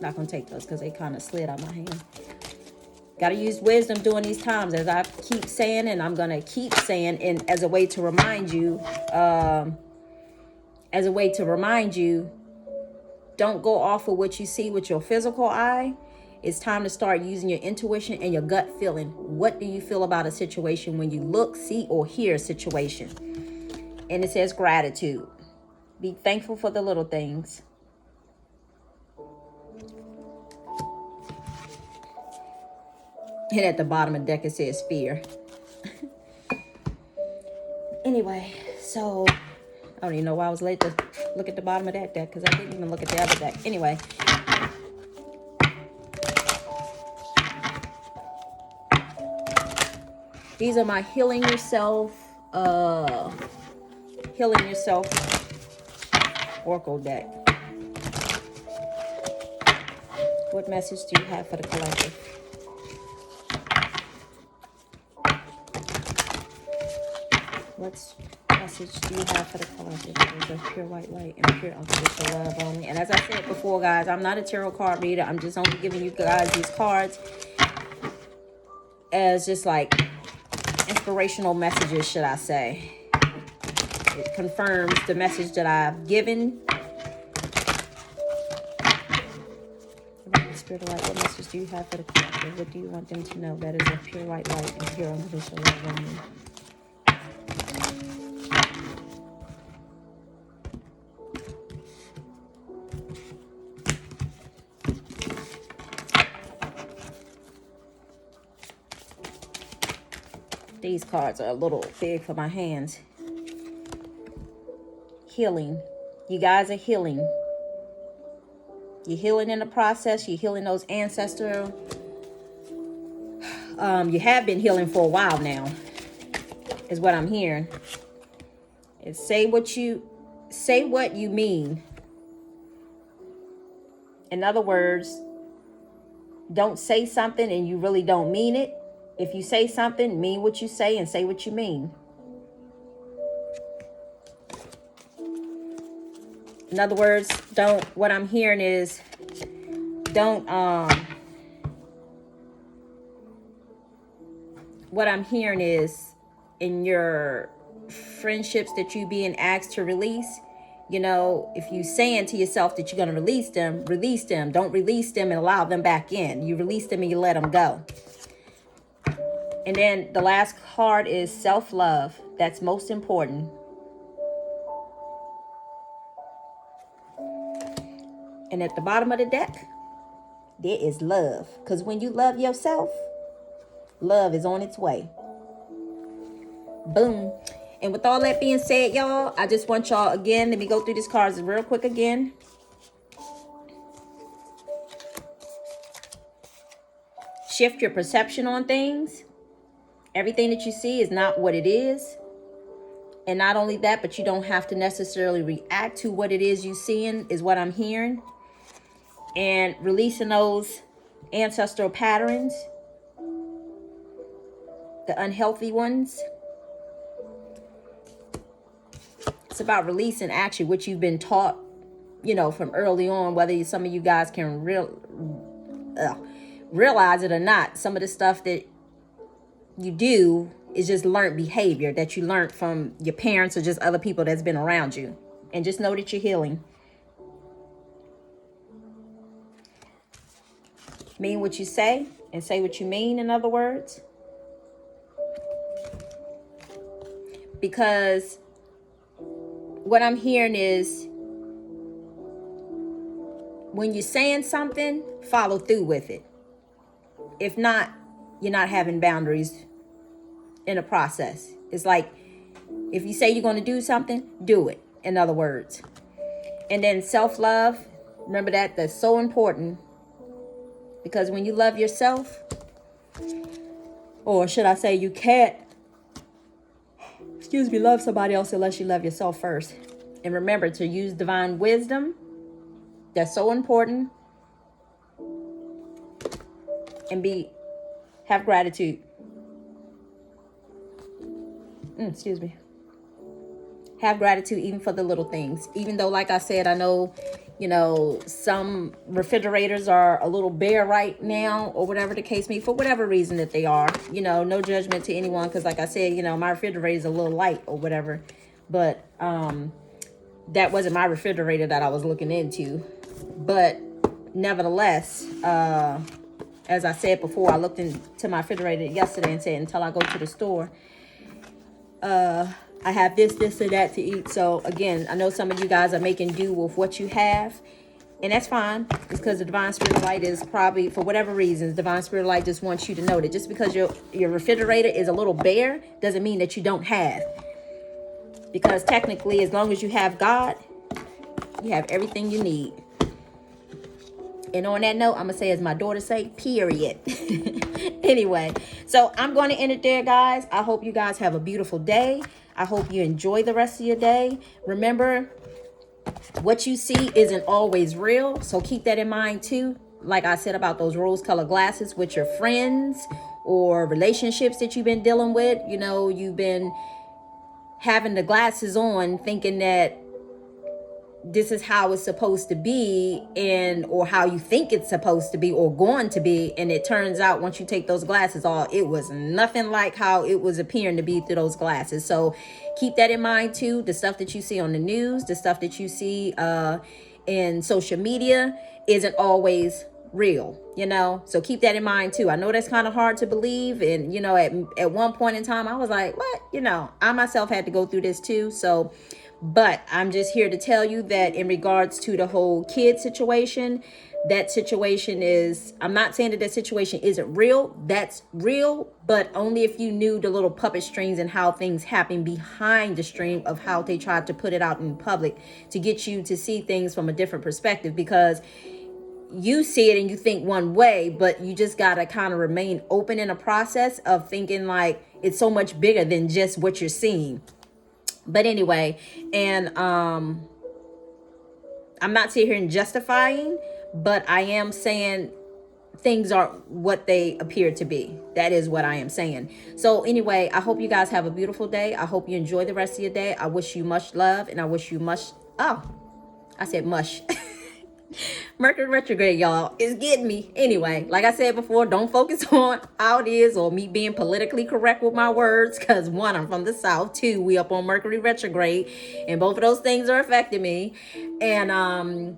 [SPEAKER 1] Not going to take those because they kind of slid out my hand. Got to use wisdom during these times, as I keep saying, and I'm going to keep saying, and as a way to remind you, don't go off of what you see with your physical eye. It's time to start using your intuition and your gut feeling. What do you feel about a situation when you look, see, or hear a situation? And it says gratitude. Be thankful for the little things. And at the bottom of the deck, it says fear. Anyway, so I don't even know why I was late to look at the bottom of that deck, because I didn't even look at the other deck. Anyway. These are my healing yourself oracle deck. What message do you have for the collective? What message do you have for the collective? There's a pure white light and pure unconditional love only. And as I said before, guys, I'm not a tarot card reader. I'm just only giving you guys these cards as just like inspirational messages, should I say. It confirms the message that I've given. Spirit of light, what message do you have for the collective? What do you want them to know? That is a pure white light and pure unconditional love only. These cards are a little big for my hands. Healing. You guys are healing. You're healing in the process. You're healing those ancestral. You have been healing for a while now, is what I'm hearing. It's say what you mean. In other words, don't say something and you really don't mean it. If you say something, mean what you say and say what you mean. In other words, what I'm hearing is, what I'm hearing is, in your friendships that you being asked to release, you know, if you saying to yourself that you're going to release them. Don't release them and allow them back in. You release them and you let them go. And then the last card is self-love. That's most important. And at the bottom of the deck, there is love. Because when you love yourself, love is on its way. Boom. And with all that being said, y'all, I just want y'all, again, let me go through these cards real quick again. Shift your perception on things. Everything that you see is not what it is. And not only that, but you don't have to necessarily react to what it is you're seeing, is what I'm hearing. And releasing those ancestral patterns, the unhealthy ones. It's about releasing actually what you've been taught, you know, from early on, whether some of you guys can realize it or not. Some of the stuff that you do is just learned behavior that you learned from your parents or just other people that's been around you. And just know that you're healing. Mean what you say and say what you mean, in other words. Because what I'm hearing is, when you're saying something, follow through with it. If not, you're not having boundaries in the process. It's like, if you say you're going to do something, do it, in other words. And then self-love, remember that's so important. Because when you love yourself, or should I say, you can't, love somebody else unless you love yourself first. And remember to use divine wisdom. That's so important. And have gratitude. Have gratitude even for the little things. Even though, like I said, I know, you know, some refrigerators are a little bare right now, or whatever the case may be, for whatever reason that they are. You know, no judgment to anyone, because like I said, you know, my refrigerator is a little light or whatever. But that wasn't my refrigerator that I was looking into. But nevertheless, as I said before, I looked into my refrigerator yesterday and said, until I go to the store, I have this, and that to eat. So again, I know some of you guys are making do with what you have. And that's fine. It's because the divine spirit of light is probably, for whatever reasons, divine spirit of light just wants you to know that just because your refrigerator is a little bare doesn't mean that you don't have. Because technically, as long as you have God, you have everything you need. And on that note, I'm going to say, as my daughter say, period. Anyway, so I'm going to end it there, guys. I hope you guys have a beautiful day. I hope you enjoy the rest of your day. Remember, what you see isn't always real. So keep that in mind too. Like I said about those rose-colored glasses with your friends or relationships that you've been dealing with. You know, you've been having the glasses on thinking that this is how it's supposed to be, and or how you think it's supposed to be or going to be, and it turns out once you take those glasses off, it was nothing like how it was appearing to be through those glasses. So keep that in mind too. The stuff that you see on the news, the stuff that you see in social media isn't always real, you know. So keep that in mind too. I know that's kind of hard to believe, and you know, at one point in time I was like, what, you know, I myself had to go through this too. So but I'm just here to tell you that in regards to the whole kid situation, that situation is, I'm not saying that situation isn't real. That's real, but only if you knew the little puppet strings and how things happen behind the stream of how they tried to put it out in public to get you to see things from a different perspective. Because you see it and you think one way, but you just got to kind of remain open in a process of thinking like it's so much bigger than just what you're seeing. But anyway, and I'm not sitting here and justifying, but I am saying things are what they appear to be. That is what I am saying. So anyway, I hope you guys have a beautiful day. I hope you enjoy the rest of your day. I wish you much love, and I wish you much, oh, I said mush. Mercury retrograde, y'all, is getting me. Anyway, like I said before, don't focus on how it is or me being politically correct with my words, because one, I'm from the South. Two, we up on Mercury retrograde, and both of those things are affecting me. And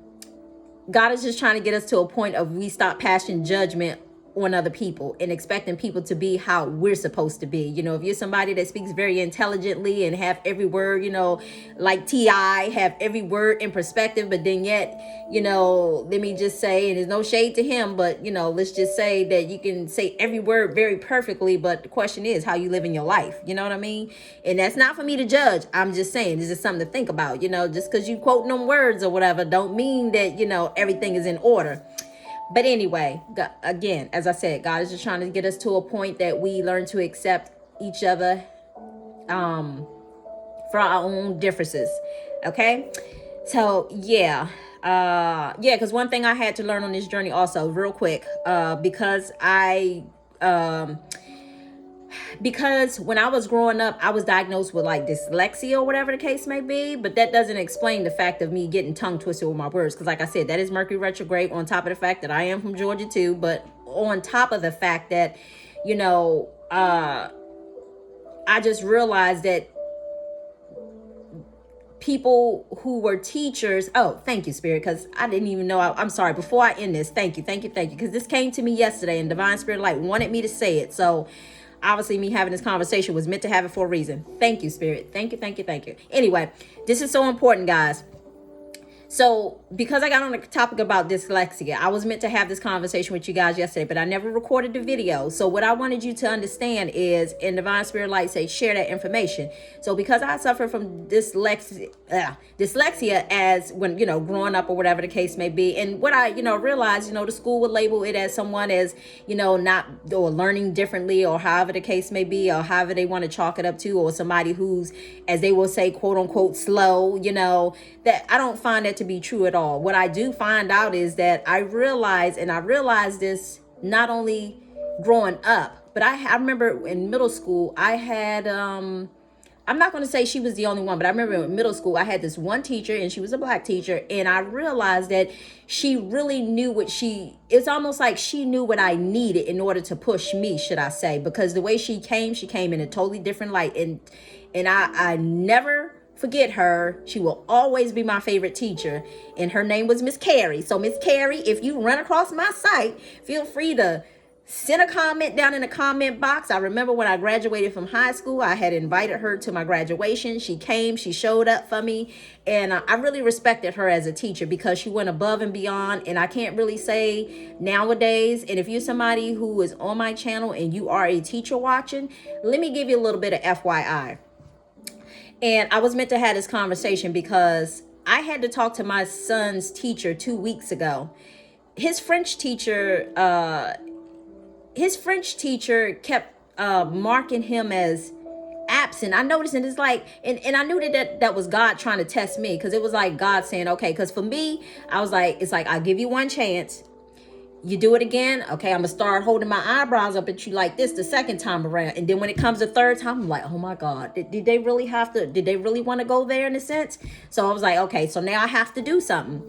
[SPEAKER 1] God is just trying to get us to a point of we stop passing judgment on other people and expecting people to be how we're supposed to be. You know, if you're somebody that speaks very intelligently and have every word, you know, like T.I., have every word in perspective, but then yet, you know, let me just say, and there's no shade to him, but, you know, let's just say that you can say every word very perfectly, but the question is how you live in your life. You know what I mean? And that's not for me to judge. I'm just saying, this is something to think about. You know, just because you quoting them words or whatever don't mean that, you know, everything is in order. But anyway, again, as I said, God is just trying to get us to a point that we learn to accept each other for our own differences. Okay? So, yeah. Because one thing I had to learn on this journey also, real quick, because when I was growing up, I was diagnosed with like dyslexia or whatever the case may be. But that doesn't explain the fact of me getting tongue twisted with my words. Because like I said, that is Mercury retrograde, on top of the fact that I am from Georgia too. But on top of the fact that, you know, I just realized that people who were teachers, oh, thank you, Spirit, because I didn't even know. I'm sorry, before I end this, thank you, because this came to me yesterday and Divine Spirit Light wanted me to say it. So obviously me having this conversation was meant to have it for a reason. Thank you, Spirit. Thank you. Anyway, this is so important, guys. So because I got on the topic about dyslexia, I was meant to have this conversation with you guys yesterday, but I never recorded the video. So what I wanted you to understand is, in Divine Spirit Light say, share that information. So because I suffer from dyslexia as when, you know, growing up or whatever the case may be. And what I, you know, realized, you know, the school would label it as someone as, you know, not, or learning differently, or however the case may be, or however they want to chalk it up to, or somebody who's, as they will say, quote unquote, slow, you know, that I don't find that to be true at all. What I do find out is that I realized this not only growing up, but I remember in middle school, I had, I'm not going to say she was the only one, but I remember in middle school, I had this one teacher, and she was a Black teacher. And I realized that she really knew it's almost like she knew what I needed in order to push me, should I say, because the way she came in a totally different light. And I never forget her. She will always be my favorite teacher, and her name was Miss Carrie. So Miss Carrie, if you run across my site, feel free to Send a comment down in the comment box. I remember when I graduated from high school, I had invited her to my graduation. She came, she showed up for me, and I really respected her as a teacher because she went above and beyond. And I can't really say nowadays, and if you're somebody who is on my channel and you are a teacher watching, let me give you a little bit of FYI. And I was meant to have this conversation because I had to talk to my son's teacher 2 weeks ago. His French teacher kept marking him as absent. I noticed, and it's like, and I knew that was God trying to test me, because it was like God saying, okay, because for me, I was like, it's like, I'll give you one chance. You do it again, okay, I'm gonna start holding my eyebrows up at you like this the second time around. And then when it comes the third time, I'm like, oh my God, did they really want to go there in a sense? So I was like, okay, so now I have to do something.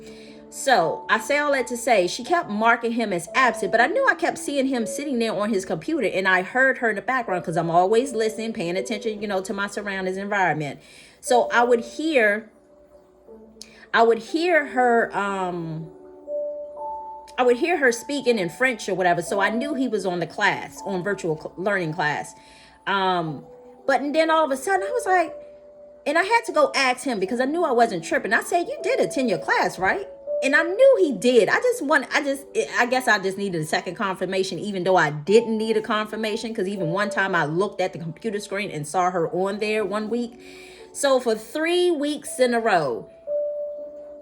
[SPEAKER 1] So I say all that to say, she kept marking him as absent, but I knew I kept seeing him sitting there on his computer, and I heard her in the background because I'm always listening, paying attention, to my surroundings, environment. So I would hear her, speaking in French or whatever. So I knew he was on the class, on virtual learning class. But then all of a sudden I was like, and I had to go ask him because I knew I wasn't tripping. I said, you did attend your class, right? And I knew he did. I guess I just needed a second confirmation, even though I didn't need a confirmation. Because even one time I looked at the computer screen and saw her on there one week. So for 3 weeks in a row,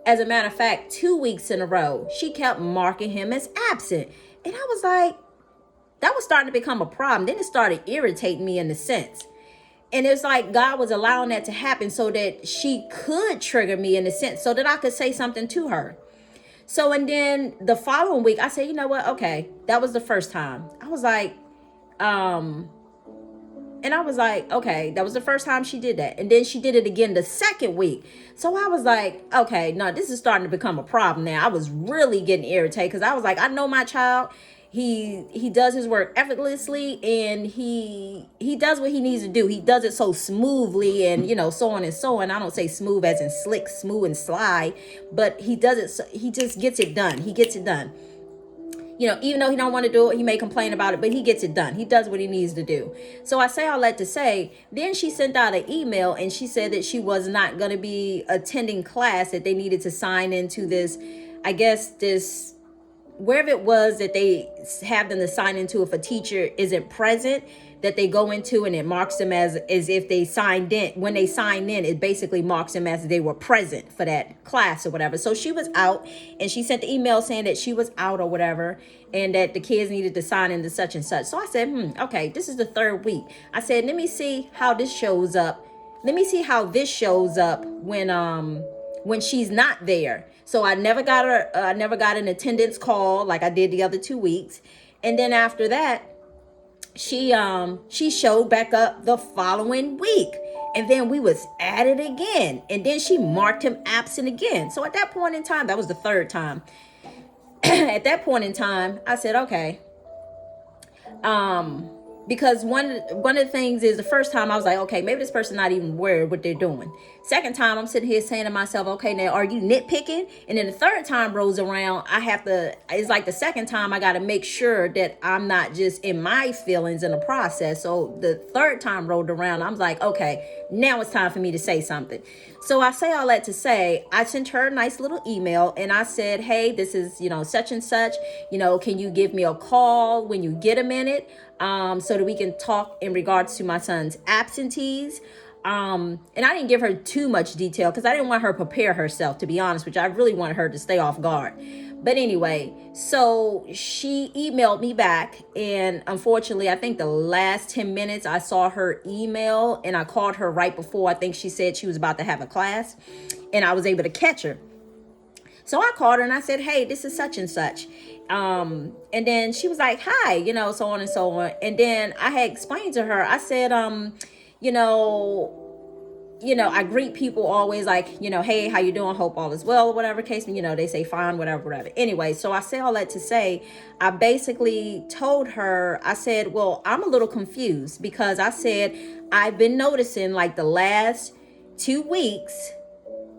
[SPEAKER 1] as a matter of fact, 2 weeks in a row, she kept marking him as absent. And I was like, that was starting to become a problem. Then it started irritating me in a sense. And it's like God was allowing that to happen so that she could trigger me in a sense, so that I could say something to her. So, and then the following week, I said, you know what? Okay, that was the first time. I was like, okay, that was the first time she did that. And then she did it again the second week. So I was like, okay, no, this is starting to become a problem now. I was really getting irritated because I was like, I know my child. He does his work effortlessly, and he does what he needs to do. He does it so smoothly, and so on and so on. I don't say smooth as in slick, smooth and slide, but he does it so he just gets it done. He gets it done. Even though he don't want to do it, he may complain about it, but he gets it done. He does what he needs to do. So I say all that to say, then she sent out an email and she said that she was not going to be attending class, that they needed to sign into this, I guess this, wherever it was that they have them to sign into if a teacher isn't present, that they go into, and it marks them as if they signed in. When they sign in, it basically marks them as they were present for that class or whatever. So she was out, and she sent the email saying that she was out or whatever, and that the kids needed to sign into such and such. So I said, okay, this is the third week. I said, let me see how this shows up. Let me see how this shows up when she's not there. So I never got an attendance call like I did the other 2 weeks. And then after that, she showed back up the following week. And then we was at it again. And then she marked him absent again. So at that point in time, that was the third time. At that point in time, I said, okay. Because one of the things is, the first time I was like, okay, maybe this person not even aware of what they're doing. Second time, I'm sitting here saying to myself, okay, now are you nitpicking? And then the third time rolls around, it's like the second time I got to make sure that I'm not just in my feelings in the process. So the third time rolled around, I'm like, okay, now it's time for me to say something. So I say all that to say, I sent her a nice little email and I said, hey, this is, such and such, can you give me a call when you get a minute? So that we can talk in regards to my son's absentees. And I didn't give her too much detail because I didn't want her to prepare herself, to be honest, which I really wanted her to stay off guard. But anyway, so she emailed me back, and unfortunately, I think the last 10 minutes I saw her email, and I called her right before I think she said she was about to have a class, and I was able to catch her. So I called her and I said, hey, this is such and such. And then she was like, hi, so on and so on. And then I had explained to her, I said, I greet people always like, hey, how you doing? Hope all is well, whatever case, they say fine, whatever. Anyway, so I say all that to say, I basically told her, I said, well, I'm a little confused because I said, I've been noticing like the last 2 weeks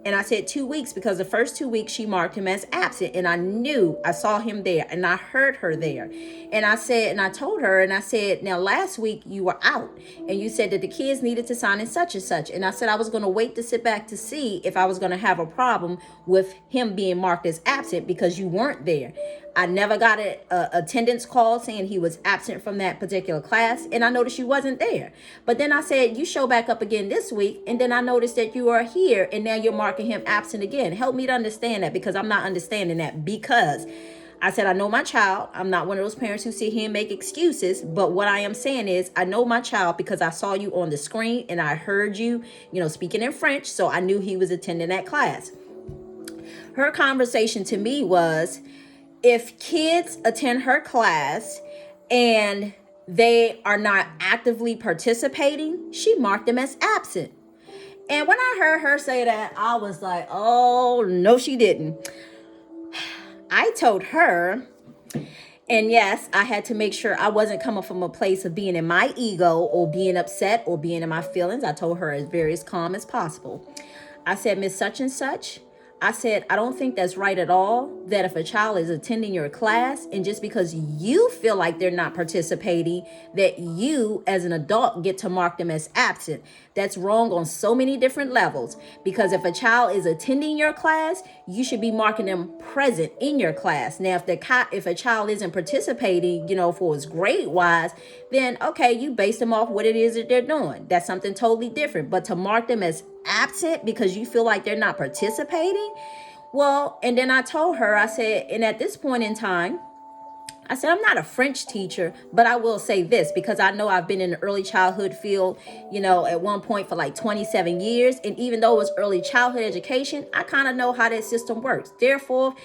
[SPEAKER 1] And I said 2 weeks because the first 2 weeks she marked him as absent. And I saw him there and I heard her there. And I told her, and I said, now last week you were out and you said that the kids needed to sign in such and such. And I said I was going to wait to sit back to see if I was going to have a problem with him being marked as absent because you weren't there. I never got an attendance call saying he was absent from that particular class. And I noticed you wasn't there. But then I said, you show back up again this week. And then I noticed that you are here and now you're marking him absent again. Help me to understand that, because I'm not understanding that. Because I said, I know my child. I'm not one of those parents who sit here and make excuses. But what I am saying is I know my child because I saw you on the screen and I heard you, speaking in French. So I knew he was attending that class. Her conversation to me was, if kids attend her class and they are not actively participating, she marked them as absent. And when I heard her say that, I was like, oh, no, she didn't. I told her, and yes, I had to make sure I wasn't coming from a place of being in my ego or being upset or being in my feelings. I told her as very as calm as possible. I said, Miss Such and Such, I said, I don't think that's right at all, that if a child is attending your class and just because you feel like they're not participating, that you as an adult get to mark them as absent. That's wrong on so many different levels, because if a child is attending your class, you should be marking them present in your class. Now, if a child isn't participating, for his grade wise, then okay, you base them off what it is that they're doing. That's something totally different. But to mark them as absent because you feel like they're not participating, well, and then I told her, I said, and at this point in time, I said, I'm not a French teacher, but I will say this, because I know I've been in the early childhood field, at one point for like 27 years. And even though it was early childhood education, I kind of know how that system works. Therefore,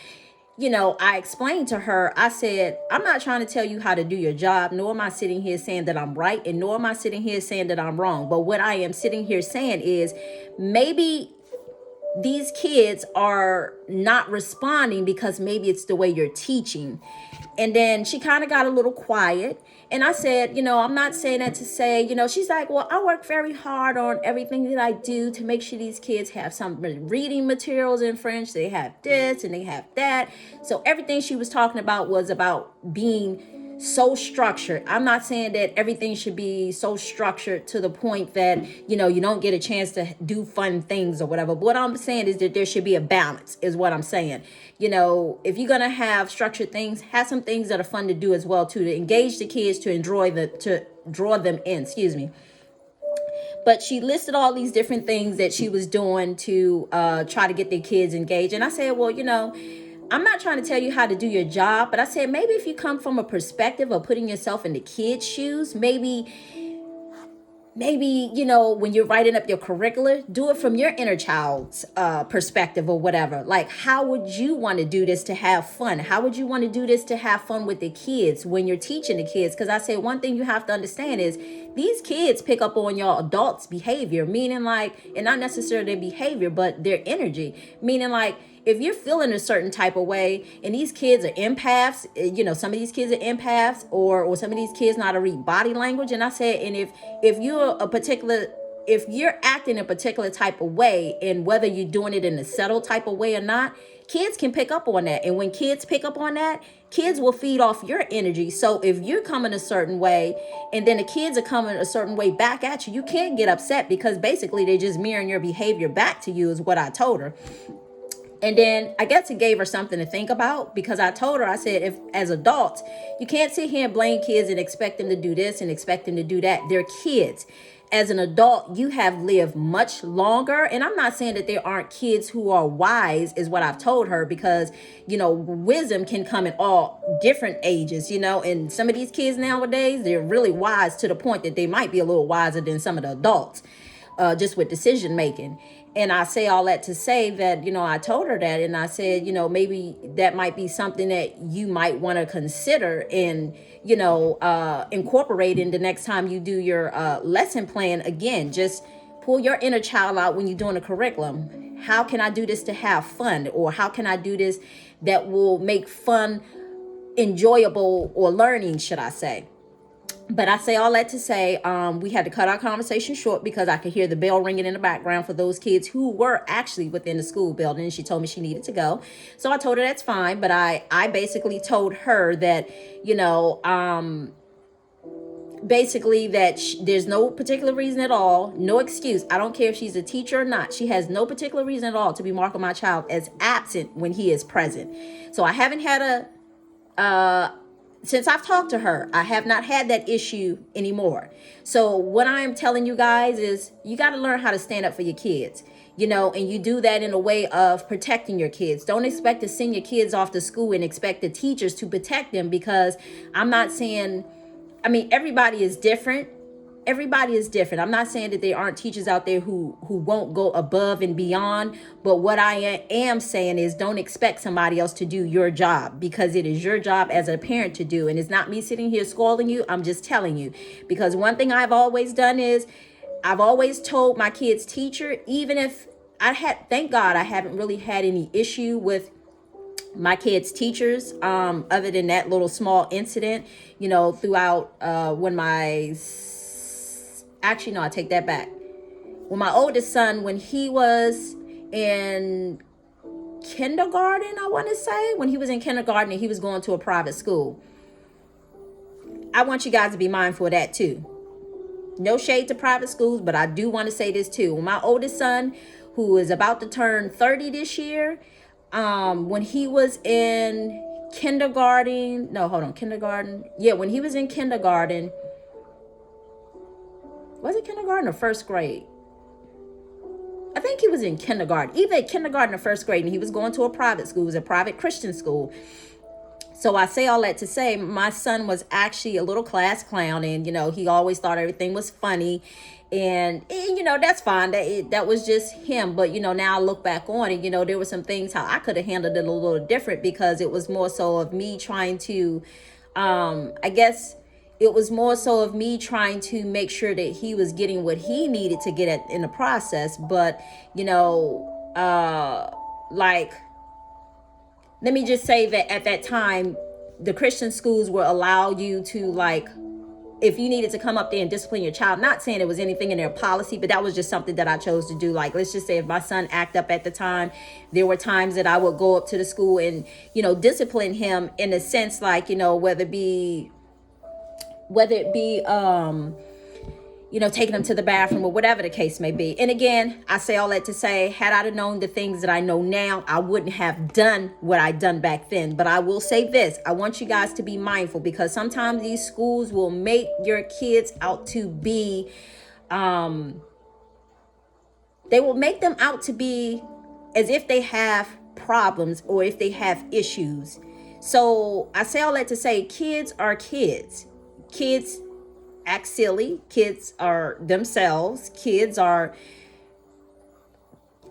[SPEAKER 1] I explained to her, I said, I'm not trying to tell you how to do your job, nor am I sitting here saying that I'm right, and nor am I sitting here saying that I'm wrong. But what I am sitting here saying is maybe these kids are not responding because maybe it's the way you're teaching. And then she kind of got a little quiet. And I said, I'm not saying that to say, she's like, well, I work very hard on everything that I do to make sure these kids have some reading materials in French. They have this and they have that. So everything she was talking about was about being so structured. I'm not saying that everything should be so structured to the point that, you don't get a chance to do fun things or whatever. But what I'm saying is that there should be a balance, is what I'm saying. If you're going to have structured things, have some things that are fun to do as well, too, to engage the kids, to draw them in, But she listed all these different things that she was doing to try to get the kids engaged. And I said, well, I'm not trying to tell you how to do your job, but I said, maybe if you come from a perspective of putting yourself in the kids' shoes, maybe, when you're writing up your curricula, do it from your inner child's perspective or whatever. Like, how would you want to do this to have fun? How would you want to do this to have fun with the kids when you're teaching the kids? Because I said, one thing you have to understand is these kids pick up on your adults' behavior, meaning like, and not necessarily their behavior, but their energy, meaning like, if you're feeling a certain type of way and these kids are empaths, some of these kids are empaths or some of these kids know how to read body language. And I said, and if you're acting a particular type of way, and whether you're doing it in a subtle type of way or not, kids can pick up on that. And when kids pick up on that, kids will feed off your energy. So if you're coming a certain way and then the kids are coming a certain way back at you, you can't get upset, because basically they're just mirroring your behavior back to you, is what I told her. And then I guess it gave her something to think about, because I told her, I said, if as adults, you can't sit here and blame kids and expect them to do this and expect them to do that. They're kids. As an adult, you have lived much longer. And I'm not saying that there aren't kids who are wise, is what I've told her, because, wisdom can come in all different ages, and some of these kids nowadays, they're really wise to the point that they might be a little wiser than some of the adults, just with decision making. And I say all that to say that, I told her that, and I said, maybe that might be something that you might want to consider in, incorporating the next time you do your lesson plan. Again, just pull your inner child out when you're doing a curriculum. How can I do this to have fun? Or how can I do this that will make fun enjoyable, or learning, should I say? But I say all that to say, we had to cut our conversation short because I could hear the bell ringing in the background for those kids who were actually within the school building. And she told me she needed to go. So I told her that's fine. But I basically told her that, you know, basically that there's no particular reason at all, no excuse. I don't care if she's a teacher or not. She has no particular reason at all to be marking my child as absent when he is present. So I haven't had since I've talked to her, I have not had that issue anymore. So what I am telling you guys is you got to learn how to stand up for your kids, you know, and you do that in a way of protecting your kids. Don't expect to send your kids off to school and expect the teachers to protect them, because I'm not saying, I mean, everybody is different. Everybody is different. I'm not saying that there aren't teachers out there who won't go above and beyond, but what I am saying is don't expect somebody else to do your job, because it is your job as a parent to do. And it's not me sitting here scolding you. I'm just telling you, because one thing I've always done is I've always told my kids' teacher, even if thank God I haven't really had any issue with my kids' teachers, other than that little small incident, you know, throughout actually, no, I take that back. When my oldest son, when he was in kindergarten, I want to say, when he was in kindergarten and he was going to a private school, I want you guys to be mindful of that too. No shade to private schools, but I do want to say this too. When my oldest son, who is about to turn 30 this year, when he was in kindergarten, when he was in kindergarten, was it kindergarten or first grade? I think he was in kindergarten, either kindergarten or first grade, and he was going to a private school. It was a private Christian school. So I say all that to say, my son was actually a little class clown, and, you know, he always thought everything was funny. And you know, that's fine. That was just him. But, you know, now I look back on it, you know, there were some things how I could have handled it a little different, because it was more so of me trying to, I guess it was more so of me trying to make sure that he was getting what he needed to get in the process. But, you know, like, let me just say that at that time, the Christian schools will allow you to, like, if you needed to come up there and discipline your child, not saying it was anything in their policy, but that was just something that I chose to do. Like, let's just say if my son acted up at the time, there were times that I would go up to the school and, you know, discipline him in a sense, like, you know, whether it be, you know, taking them to the bathroom or whatever the case may be. And again, I say all that to say, had I known the things that I know now, I wouldn't have done what I done back then. But I will say this, I want you guys to be mindful, because sometimes these schools will make your kids out to be, they will make them out to be as if they have problems or if they have issues. So I say all that to say, kids are kids. Kids act silly. Kids are themselves. Kids are,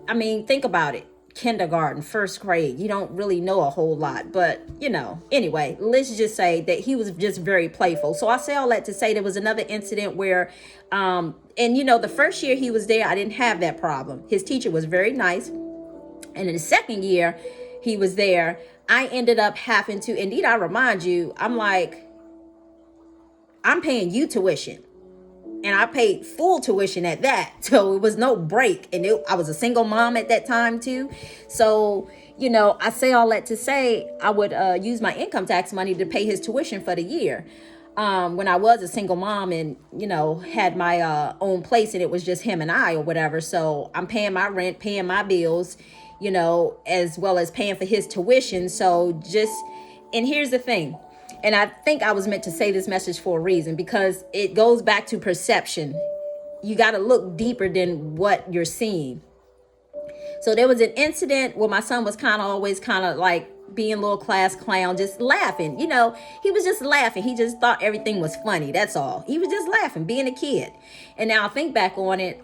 [SPEAKER 1] I mean, think about it. Kindergarten, first grade, you don't really know a whole lot. But, you know, anyway, let's just say that he was just very playful. So I say all that to say there was another incident where, and, you know, the first year he was there, I didn't have that problem. His teacher was very nice. And in the second year he was there, I ended up having to, indeed, I remind you, I'm like, I'm paying you tuition, and I paid full tuition at that. So it was no break. And I was a single mom at that time too. So, you know, I say all that to say I would use my income tax money to pay his tuition for the year. When I was a single mom and, you know, had my own place and it was just him and I or whatever. So I'm paying my rent, paying my bills, you know, as well as paying for his tuition. So and here's the thing. And I think I was meant to say this message for a reason, because it goes back to perception. You got to look deeper than what you're seeing. So there was an incident where my son was always like being a little class clown, just laughing. You know, he was just laughing. He just thought everything was funny. That's all. He was just laughing, being a kid. And now I think back on it,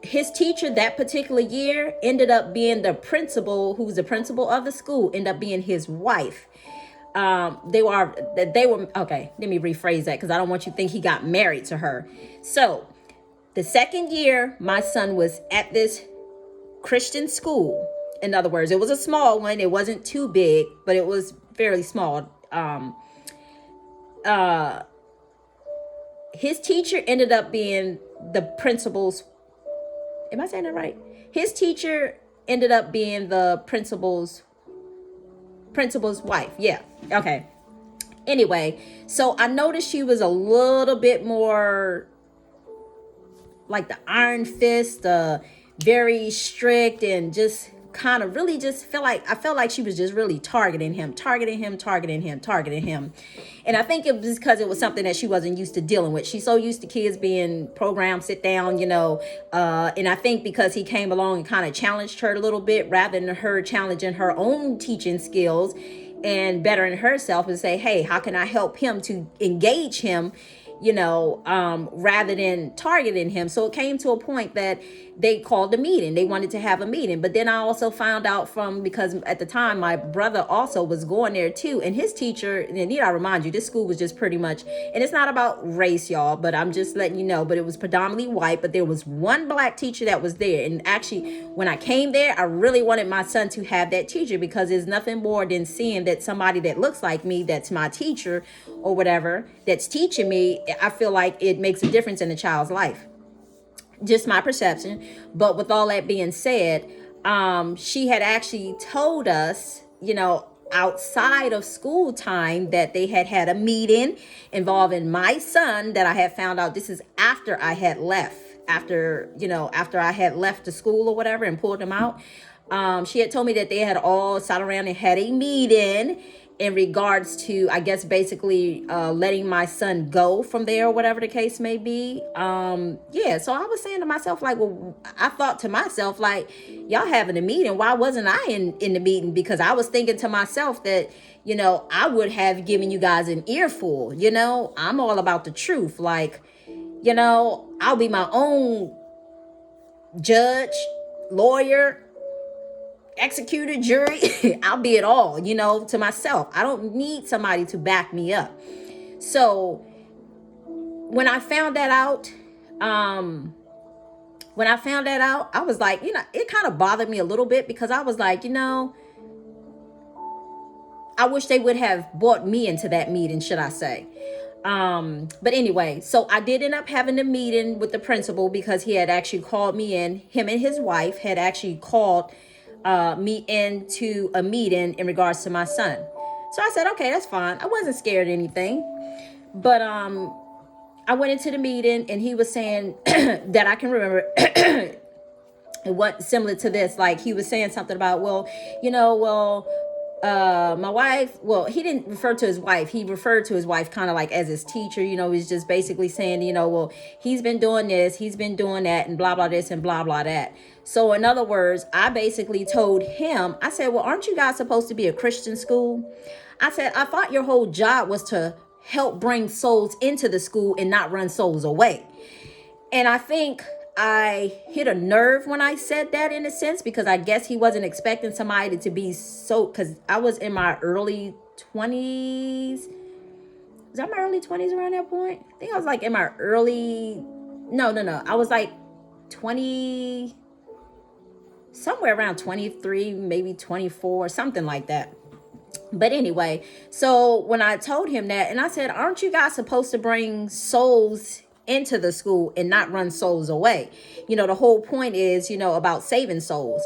[SPEAKER 1] his teacher that particular year ended up being the principal, who was the principal of the school, ended up being his wife. They were okay, let me rephrase that, because I don't want you to think he got married to her. So the second year my son was at this Christian school, in other words, it was a small one, it wasn't too big, but it was fairly small. His teacher ended up being the principal's, am I saying that right? His teacher ended up being the principal's wife. Yeah. Okay. Anyway, so I noticed she was a little bit more like the iron fist, very strict, and just kind of really just I felt like she was just really targeting him. And I think it was because it was something that she wasn't used to dealing with. She's so used to kids being programmed, sit down, and I think because he came along and kind of challenged her a little bit rather than her challenging her own teaching skills and bettering herself and say, hey, how can I help him to engage him, rather than targeting him. So it came to a point that they called a meeting. They wanted to have a meeting. But then I also found out because at the time, my brother also was going there too. And his teacher, and need I remind you, this school was just pretty much, and it's not about race, y'all, but I'm just letting you know, but it was predominantly white. But there was one black teacher that was there. And actually, when I came there, I really wanted my son to have that teacher, because there's nothing more than seeing that somebody that looks like me, that's my teacher or whatever, that's teaching me. I feel like it makes a difference in a child's life. Just my perception. But with all that being said, she had actually told us, outside of school time, that they had a meeting involving my son, that I had found out, this is after I had left, after I had left the school or whatever and pulled him out. She had told me that they had all sat around and had a meeting in regards to, I guess, basically letting my son go from there, or whatever the case may be. Yeah, so I was saying to myself, like, well, I thought to myself, like, y'all having a meeting, why wasn't I in the meeting? Because I was thinking to myself that, I would have given you guys an earful. I'm all about the truth. Like, I'll be my own judge, lawyer, executor, jury. I'll be it all, to myself. I don't need somebody to back me up. So when I found that out, I was like, it kind of bothered me a little bit, because I was like, I wish they would have brought me into that meeting, should I say. But anyway, so I did end up having a meeting with the principal, because he had actually called me in. Him and his wife had actually called me into a meeting in regards to my son. So I said, okay, that's fine. I wasn't scared of anything. But I went into the meeting, and he was saying that I can remember what similar to this. Like, he was saying something about, my wife, well, he didn't refer to his wife. He referred to his wife kind of like as his teacher. He's just basically saying, well, he's been doing this, he's been doing that, and blah, blah, this and blah, blah, that. So in other words, I basically told him, I said, well, aren't you guys supposed to be a Christian school? I said, I thought your whole job was to help bring souls into the school and not run souls away. And I think I hit a nerve when I said that, in a sense, because I guess he wasn't expecting somebody to be so, because I was in my early 20s. Was that my early 20s around that point? I think I was like in my early, no. I was like 20, somewhere around 23, maybe 24, something like that. But anyway, so when I told him that, and I said, aren't you guys supposed to bring souls into the school and not run souls away? The whole point is, about saving souls.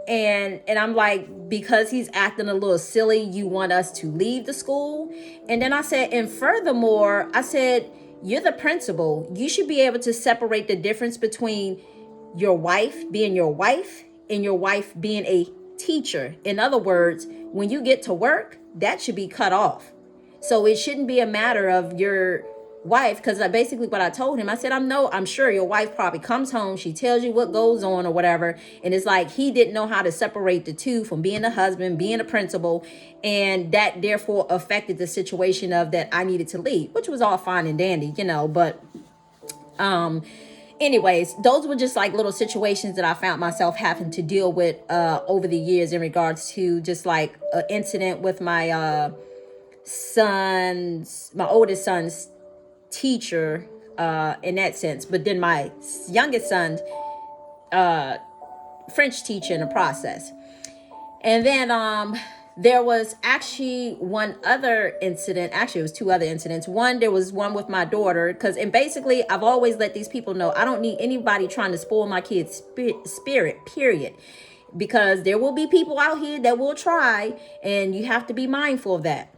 [SPEAKER 1] And I'm like, because he's acting a little silly, you want us to leave the school? And then I said, and furthermore, I said, you're the principal. You should be able to separate the difference between your wife being your wife and your wife being a teacher. In other words, when you get to work, that should be cut off. So it shouldn't be a matter of your wife, because basically what I told him, I said, I'm sure your wife probably comes home, she tells you what goes on or whatever, and it's like he didn't know how to separate the two from being a husband, being a principal, and that therefore affected the situation of that I needed to leave, which was all fine and dandy, but anyways, those were just like little situations that I found myself having to deal with over the years in regards to just like an incident with my oldest son's teacher in that sense, but then my youngest son's French teacher in the process. And then There was actually one other incident. Actually, it was two other incidents. One, there was one with my daughter, and basically I've always let these people know I don't need anybody trying to spoil my kids' spirit, period. Because there will be people out here that will try, and you have to be mindful of that.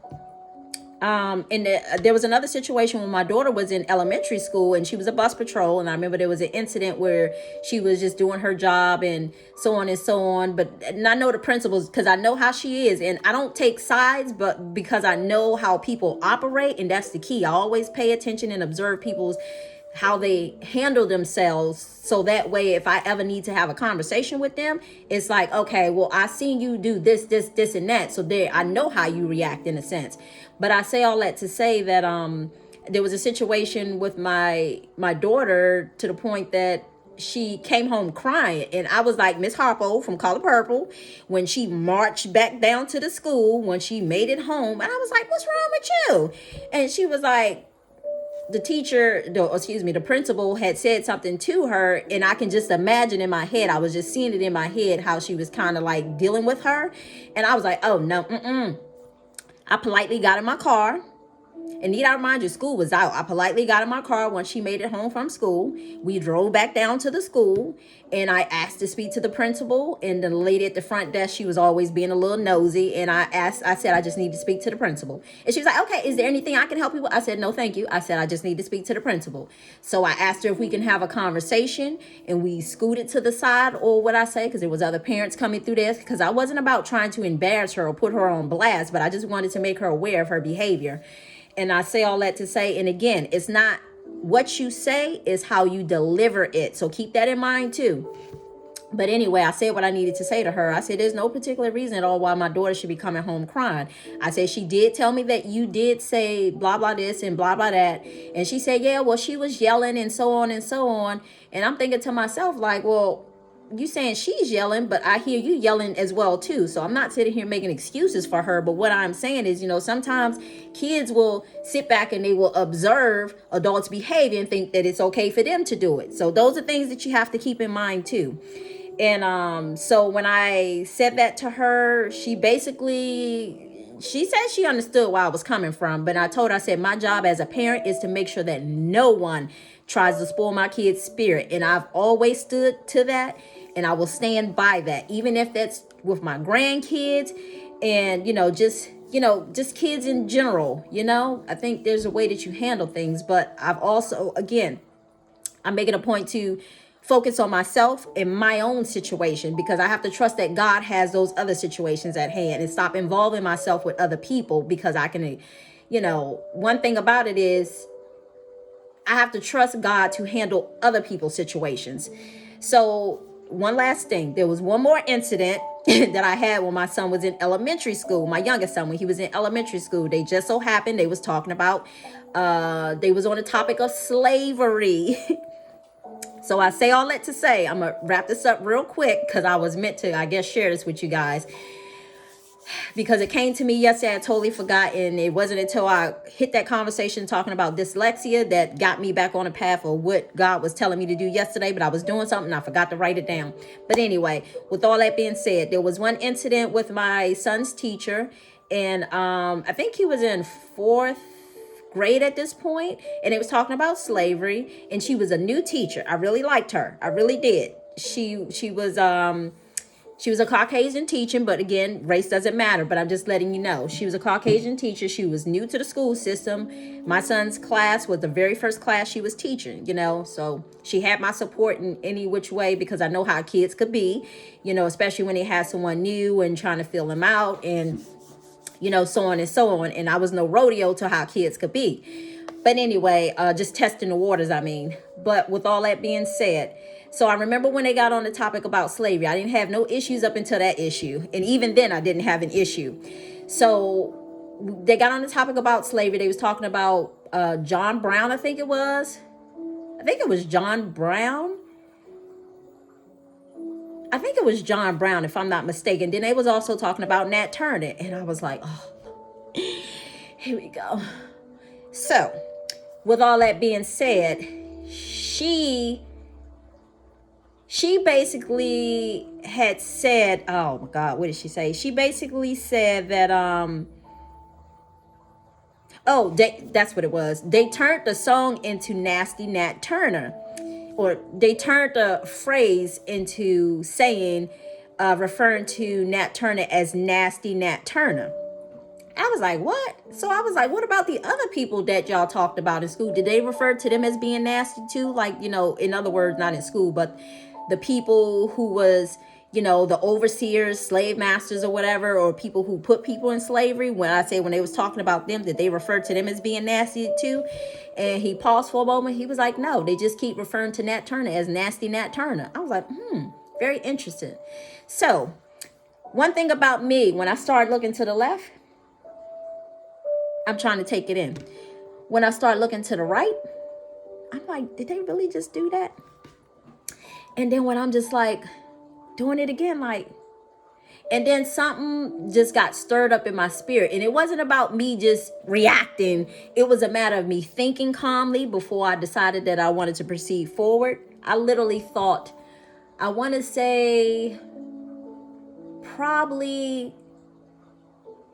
[SPEAKER 1] There was another situation when my daughter was in elementary school and she was a bus patrol, and I remember there was an incident where she was just doing her job and so on and so on. And I know the principals because I know how she is, and I don't take sides, but because I know how people operate, and that's the key. I always pay attention and observe people's how they handle themselves, so that way if I ever need to have a conversation with them, it's like, okay, well, I seen you do this and that, so there, I know how you react in a sense. But I say all that to say that there was a situation with my daughter, to the point that she came home crying, and I was like, Miss Harpo from Color Purple, when she marched back down to the school, when she made it home, and I was like, what's wrong with you? And she was like, the principal had said something to her, and I can just imagine in my head, I was just seeing it in my head, how she was kind of like dealing with her. And I was like, oh no, I politely got in my car. And need I remind you, school was out. I politely got in my car once she made it home from school. We drove back down to the school, and I asked to speak to the principal. And the lady at the front desk, she was always being a little nosy. And I said, I just need to speak to the principal. And she was like, okay, is there anything I can help you with? I said, no, thank you. I said, I just need to speak to the principal. So I asked her if we can have a conversation, and we scooted to the side, or what I say, because there was other parents coming through this, because I wasn't about trying to embarrass her or put her on blast, but I just wanted to make her aware of her behavior. And I say all that to say, and again, it's not what you say, is how you deliver it. So keep that in mind too. But anyway, I said what I needed to say to her. I said, there's no particular reason at all why my daughter should be coming home crying. I said, she did tell me that you did say blah, blah this and blah, blah that. And she said, yeah, well, she was yelling and so on and so on. And I'm thinking to myself, like, well, you saying she's yelling, but I hear you yelling as well too. So I'm not sitting here making excuses for her, but what I'm saying is, sometimes kids will sit back and they will observe adults behavior and think that it's okay for them to do it. So those are things that you have to keep in mind too. And so when I said that to her, she said she understood where I was coming from, but I told her, I said, my job as a parent is to make sure that no one tries to spoil my kid's spirit. And I've always stood to that, and I will stand by that, even if that's with my grandkids and, just kids in general. I think there's a way that you handle things, but I've also, again, I'm making a point to focus on myself and my own situation, because I have to trust that God has those other situations at hand, and stop involving myself with other people, because I can, one thing about it is I have to trust God to handle other people's situations. So one last thing, there was one more incident that I had when my son was in elementary school, my youngest son, when he was in elementary school. They just so happened they was talking about, they was on the topic of slavery. So I say all that to say, I'm going to wrap this up real quick, because I was meant to, I guess, share this with you guys, because it came to me yesterday. I totally forgot, and it wasn't until I hit that conversation talking about dyslexia that got me back on the path of what God was telling me to do yesterday. But I was doing something, I forgot to write it down. But anyway, with all that being said, there was one incident with my son's teacher, and I think he was in fourth grade at this point, and it was talking about slavery, and she was a new teacher. I really liked her. I really did. She was a Caucasian teacher, but again, race doesn't matter, but I'm just letting you know. She was a Caucasian teacher. She was new to the school system. My son's class was the very first class she was teaching, so she had my support in any which way, because I know how kids could be, especially when they had someone new and trying to fill them out, and so on and so on. And I was no rodeo to how kids could be. But anyway, just testing the waters, I mean. But with all that being said, so I remember when they got on the topic about slavery, I didn't have no issues up until that issue. And even then, I didn't have an issue. So they got on the topic about slavery. They was talking about John Brown, I think it was. I think it was John Brown. I think it was John Brown, if I'm not mistaken. Then they was also talking about Nat Turner. And I was like, oh, here we go. So, with all that being said, she she basically had said, oh my God, what did she say? She basically said that, that's what it was. They turned the song into Nasty Nat Turner, or they turned the phrase into saying, referring to Nat Turner as Nasty Nat Turner. I was like, what? So I was like, what about the other people that y'all talked about in school? Did they refer to them as being nasty too? Like, in other words, not in school, but the people who was, the overseers, slave masters or whatever, or people who put people in slavery. When they was talking about them, did they refer to them as being nasty too? And he paused for a moment. He was like, no, they just keep referring to Nat Turner as Nasty Nat Turner. I was like, very interesting. So one thing about me, when I started looking to the left, I'm trying to take it in. When I start looking to the right, I'm like, did they really just do that? And then when I'm just like doing it again, and then something just got stirred up in my spirit. And it wasn't about me just reacting. It was a matter of me thinking calmly before I decided that I wanted to proceed forward. I literally thought, I want to say probably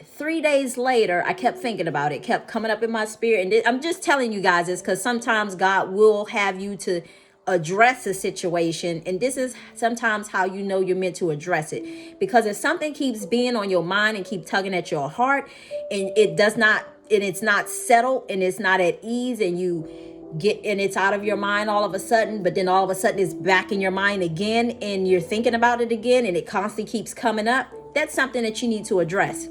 [SPEAKER 1] 3 days later, I kept thinking about it, kept coming up in my spirit. And I'm just telling you guys this because sometimes God will have you to address a situation. And this is sometimes how you know you're meant to address it. Because if something keeps being on your mind and keep tugging at your heart, and it's not settled and it's not at ease, and it's out of your mind all of a sudden, but then all of a sudden it's back in your mind again and you're thinking about it again and it constantly keeps coming up, that's something that you need to address.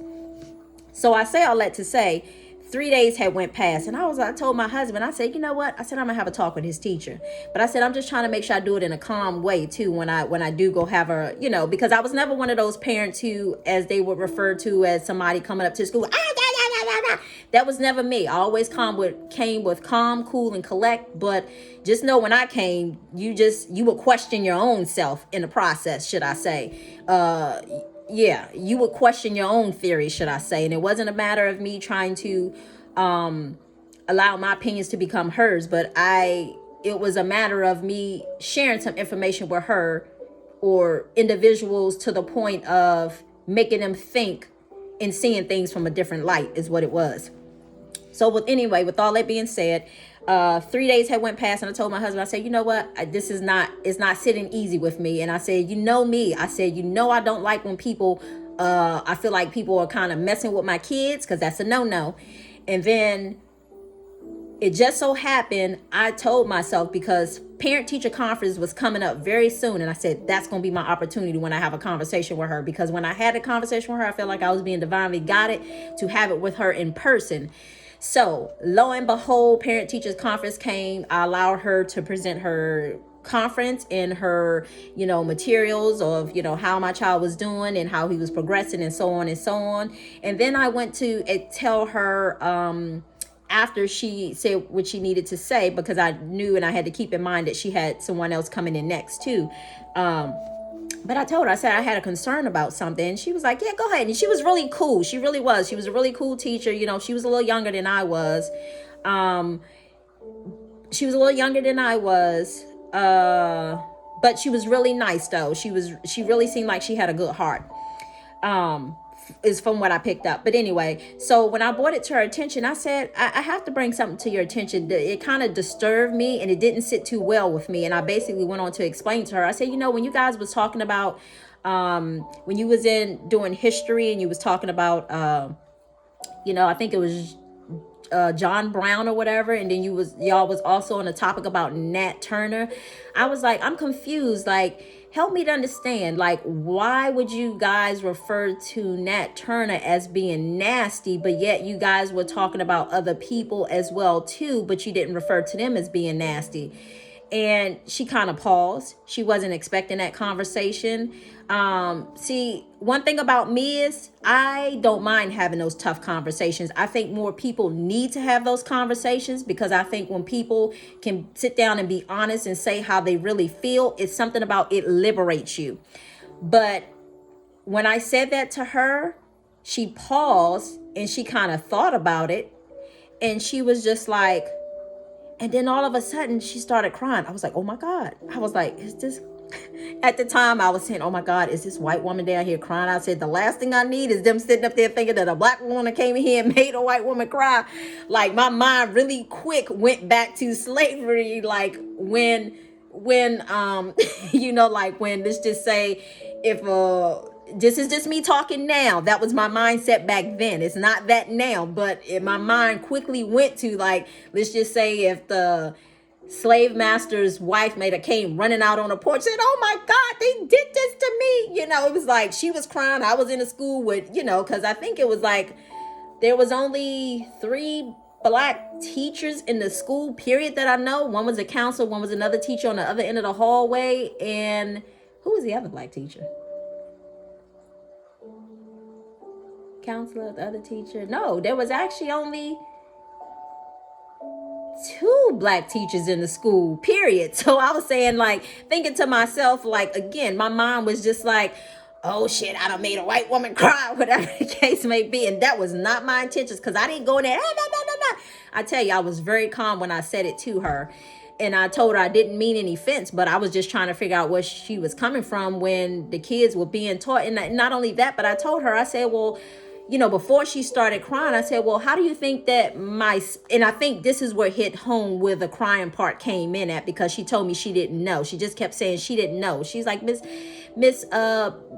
[SPEAKER 1] So I say all that to say, 3 days had went past, and I told my husband, I said, you know what? I said, I'm gonna have a talk with his teacher. But I said, I'm just trying to make sure I do it in a calm way too, when I do go have her, because I was never one of those parents who, as they would refer to as somebody coming up to school, that was never me. I always came with calm, cool, and collect. But just know when I came, you would question your own self in the process, should I say. You would question your own theory, should I say. And it wasn't a matter of me trying to allow my opinions to become hers, but it was a matter of me sharing some information with her or individuals to the point of making them think and seeing things from a different light is what it was. So with all that being said, 3 days had went past, and I told my husband, I said, you know what, it's not sitting easy with me. And I said, me, I said, I don't like when people, I feel like people are kind of messing with my kids, because that's a no-no. And then it just so happened, I told myself, because parent-teacher conference was coming up very soon, and I said, that's going to be my opportunity when I have a conversation with her. Because when I had a conversation with her, I felt like I was being divinely guided to have it with her in person. So lo and behold, parent-teachers conference came. I allowed her to present her conference and her, materials of, how my child was doing and how he was progressing and so on and so on. And then I went to tell her, after she said what she needed to say, because I knew and I had to keep in mind that she had someone else coming in next too. But I told her, I said I had a concern about something. And she was like, yeah, go ahead. And she was really cool. She really was. She was a really cool teacher. She was a little younger than I was. But she was really nice though. She really seemed like she had a good heart. Is from what I picked up. But anyway, so when I brought it to her attention, I said, I have to bring something to your attention. It kind of disturbed me and it didn't sit too well with me. And I basically went on to explain to her. I said, when you guys was talking about, when you was doing history and you was talking about, I think it was John Brown or whatever, and then y'all was also on the topic about Nat Turner. I was like, I'm confused. Like, help me to understand, like, why would you guys refer to Nat Turner as being nasty, but yet you guys were talking about other people as well too, but you didn't refer to them as being nasty? And she kind of paused. She wasn't expecting that conversation. See, one thing about me is I don't mind having those tough conversations. I think more people need to have those conversations, because I think when people can sit down and be honest and say how they really feel, it's something about it liberates you. But when I said that to her, she paused and she kind of thought about it. And she was just like, and then all of a sudden she started crying. I was like, oh my God. I was like, is this? At the time, I was saying, oh my God, is this white woman down here crying? I said, the last thing I need is them sitting up there thinking that a black woman came in here and made a white woman cry. Like, my mind really quick went back to slavery. Like when like when, let's just say, if this is just me talking now. That was my mindset back then. It's not that now, but my mind quickly went to, like, let's just say if the slave master's wife came running out on the porch, said, oh my God, they did this to me. It was like she was crying. I was in a school with, because I think it was like there was only 3 black teachers in the school period that I know. One was a counselor, one was another teacher on the other end of the hallway. And who was the other black teacher? Counselor, the other teacher? No, there was actually only 2 black teachers in the school, period. So I was saying, like, thinking to myself, like, again, my mom was just like, oh shit, I done made a white woman cry, whatever the case may be. And that was not my intentions, because I didn't go in there, no. I tell you, I was very calm when I said it to her. And I told her I didn't mean any offense, but I was just trying to figure out where she was coming from when the kids were being taught. And not only that, but I told her, I said, well, before she started crying, I said, well, how do you think that and I think this is where hit home where the crying part came in at, because she told me she didn't know. She just kept saying she didn't know. She's like, Miss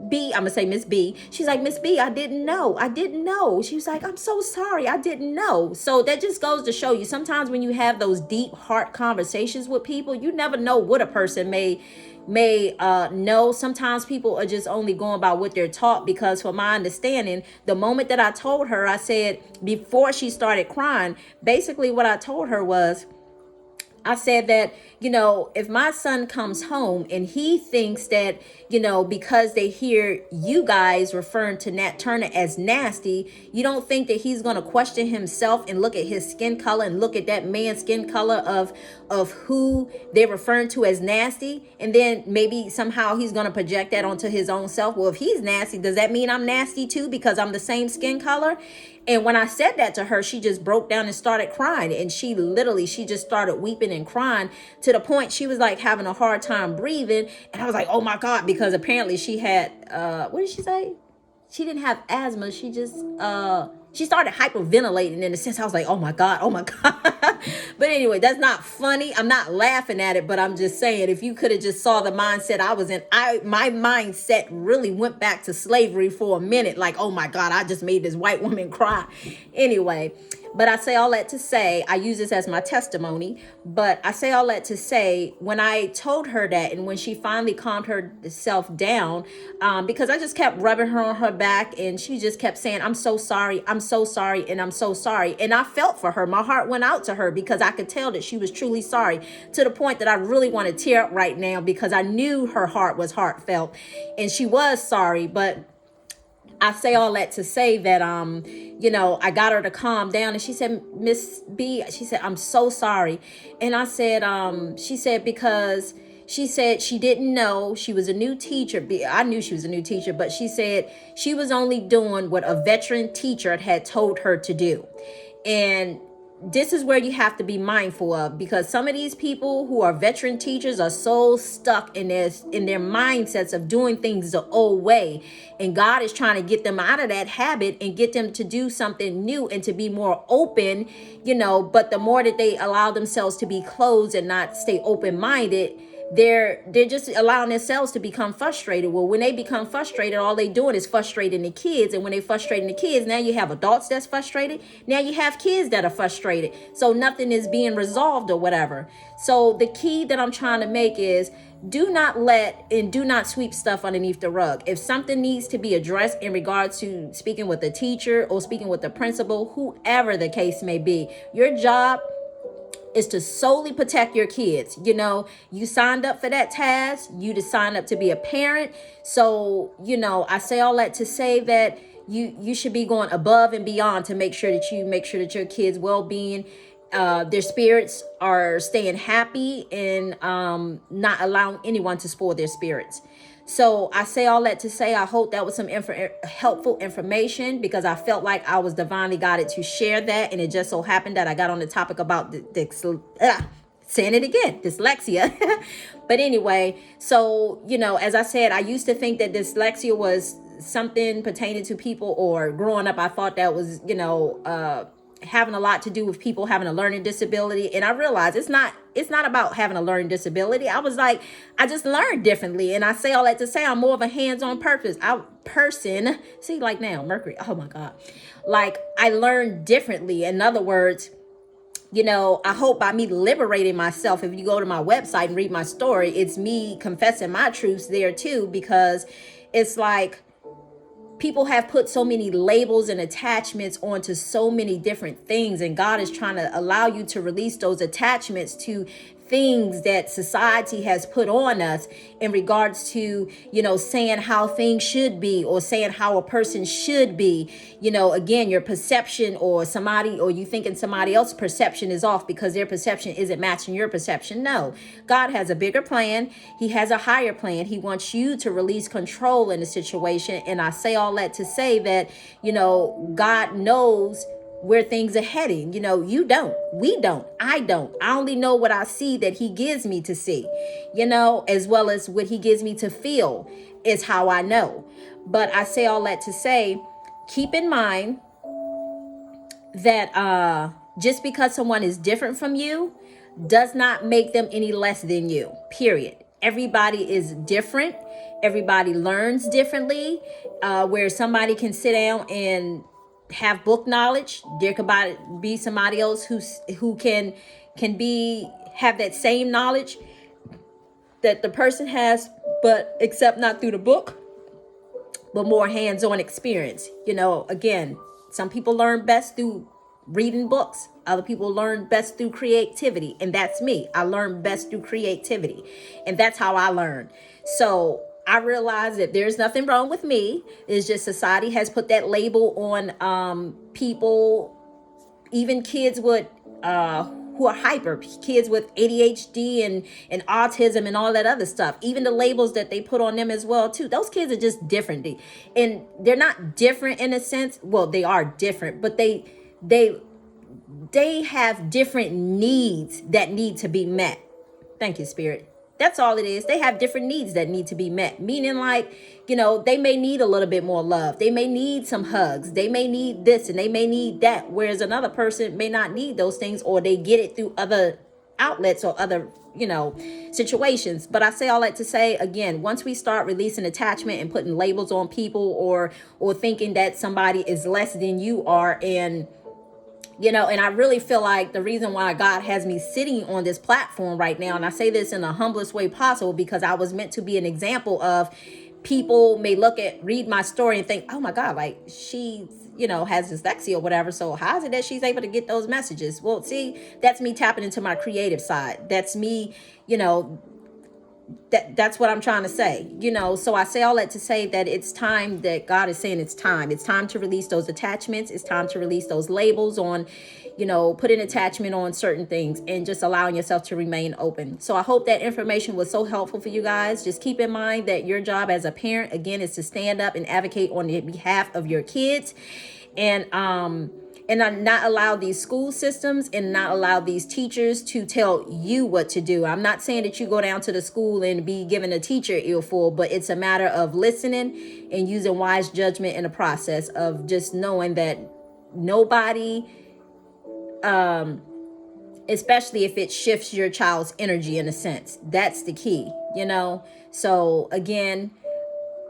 [SPEAKER 1] B, I'm gonna say Miss B. She's like, Miss B, I didn't know. She was like, I'm so sorry, I didn't know. So that just goes to show you, sometimes when you have those deep heart conversations with people, you never know what a person may know. Sometimes people are just only going by what they're taught, because from my understanding, the moment that I told her, I said, before she started crying, basically what I told her was, I said that, if my son comes home and he thinks that, because they hear you guys referring to Nat Turner as nasty, you don't think that he's going to question himself and look at his skin color and look at that man's skin color of who they're referring to as nasty. And then maybe somehow he's going to project that onto his own self. Well, if he's nasty, does that mean I'm nasty too, because I'm the same skin color? And when I said that to her, she just broke down and started crying. And she just started weeping and crying to the point she was like having a hard time breathing. And I was like, oh my God, because apparently she had, what did she say? She didn't have asthma. She just, she started hyperventilating in a sense. I was like, oh my God. But anyway, that's not funny. I'm not laughing at it, but I'm just saying, if you could have just saw the mindset I was in, my mindset really went back to slavery for a minute. Like, oh my God, I just made this white woman cry. Anyway, but I say all that to say, I use this as my testimony, but I say all that to say, when I told her that, and when she finally calmed herself down, because I just kept rubbing her on her back, and she just kept saying, I'm so sorry, I'm so sorry, and I'm so sorry. And I felt for her. My heart went out to her, because I could tell that she was truly sorry, to the point that I really want to tear up right now, because I knew her heart was heartfelt and she was sorry. But I say all that to say that, I got her to calm down, and she said, Miss B, she said, I'm so sorry. And I said, she said, because she said she didn't know, she was a new teacher. I knew she was a new teacher, but she said she was only doing what a veteran teacher had told her to do. And this is where you have to be mindful of, because some of these people who are veteran teachers are so stuck in their mindsets of doing things the old way. And God is trying to get them out of that habit and get them to do something new and to be more open, but the more that they allow themselves to be closed and not stay open-minded, they're just allowing themselves to become frustrated. Well, when they become frustrated, all they doing is frustrating the kids. And when they frustrating the kids, now you have adults that's frustrated. Now you have kids that are frustrated. So nothing is being resolved or whatever. So the key that I'm trying to make is, do not sweep stuff underneath the rug. If something needs to be addressed in regards to speaking with a teacher or speaking with the principal, whoever the case may be, your job is to solely protect your kids. You signed up for that task. You just signed up to be a parent. So, I say all that to say that you should be going above and beyond to make sure that your kids' well-being, their spirits are staying happy, and not allowing anyone to spoil their spirits. So I say all that to say, I hope that was some helpful information, because I felt like I was divinely guided to share that. And it just so happened that I got on the topic about the Saying it again, dyslexia. But anyway, so, as I said, I used to think that dyslexia was something pertaining to people, or growing up, I thought that was, having a lot to do with people having a learning disability. And I realized it's not about having a learning disability. I was like, I just learned differently. And I say all that to say I'm more of a hands-on person. See, like now, Mercury, oh my God. Like, I learned differently. In other words, I hope by me liberating myself, if you go to my website and read my story, it's me confessing my truths there too, because it's like, people have put so many labels and attachments onto so many different things, and God is trying to allow you to release those attachments to things that society has put on us in regards to, saying how things should be, or saying how a person should be. Again, your perception, or you thinking somebody else's perception is off because their perception isn't matching your perception. No, God has a bigger plan. He has a higher plan. He wants you to release control in the situation. And I say all that to say that, God knows where things are heading. You don't, we don't, I don't. I only know what I see that he gives me to see, as well as what he gives me to feel is how I know. But I say all that to say, keep in mind that just because someone is different from you does not make them any less than you, period. Everybody is different. Everybody learns differently. Where somebody can sit down and have book knowledge, there could be somebody else who can have that same knowledge that the person has, but except not through the book, but more hands-on experience. Again, some people learn best through reading books. Other people learn best through creativity. And that's me. I learn best through creativity. And that's how I learn. So I realize that there's nothing wrong with me. It's just society has put that label on people, even kids with who are hyper, kids with ADHD and autism and all that other stuff. Even the labels that they put on them as well too. Those kids are just different. And they're not different in a sense. Well, they are different, but they have different needs that need to be met. Thank you, Spirit. That's all it is. They have different needs that need to be met. Meaning, like, they may need a little bit more love. They may need some hugs. They may need this and they may need that. Whereas another person may not need those things, or they get it through other outlets or other, situations. But I say all that to say, again, once we start releasing attachment and putting labels on people, or thinking that somebody is less than you are, and I really feel like the reason why God has me sitting on this platform right now, and I say this in the humblest way possible, because I was meant to be an example of people may read my story and think, oh my God, like she, has dyslexia or whatever. So how is it that she's able to get those messages? Well, see, that's me tapping into my creative side. That's me, that's what I'm trying to say, so I say all that to say that it's time, that God is saying it's time to release those attachments. It's time to release those labels on, putting attachment on certain things, and just allowing yourself to remain open. So I hope that information was so helpful for you guys. Just keep in mind that your job as a parent, again, is to stand up and advocate on the behalf of your kids, and not allow these school systems and not allow these teachers to tell you what to do. I'm not saying that you go down to the school and be given a teacher earful, but it's a matter of listening and using wise judgment in the process of just knowing that nobody, especially if it shifts your child's energy in a sense, that's the key, So again,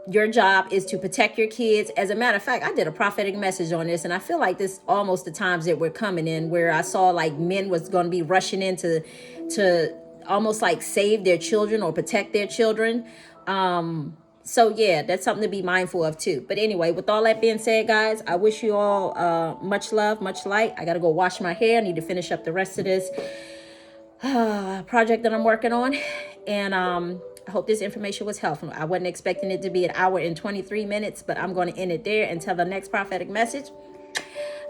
[SPEAKER 1] your job is to protect your kids. As a matter of fact, I did a prophetic message on this, and I feel like this almost the times that we're coming in, where I saw like men was going to be rushing in to almost like save their children or protect their children. So yeah, that's something to be mindful of too. But anyway, with all that being said, guys, I wish you all much love, much light. I got to go wash my hair. I need to finish up the rest of this project that I'm working on. And I hope this information was helpful. I wasn't expecting it to be an hour and 23 minutes, but I'm going to end it there until the next prophetic message.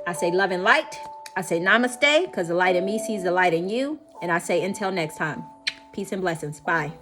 [SPEAKER 1] I say love and light. I say namaste, because the light in me sees the light in you. And I say until next time. Peace and blessings. Bye.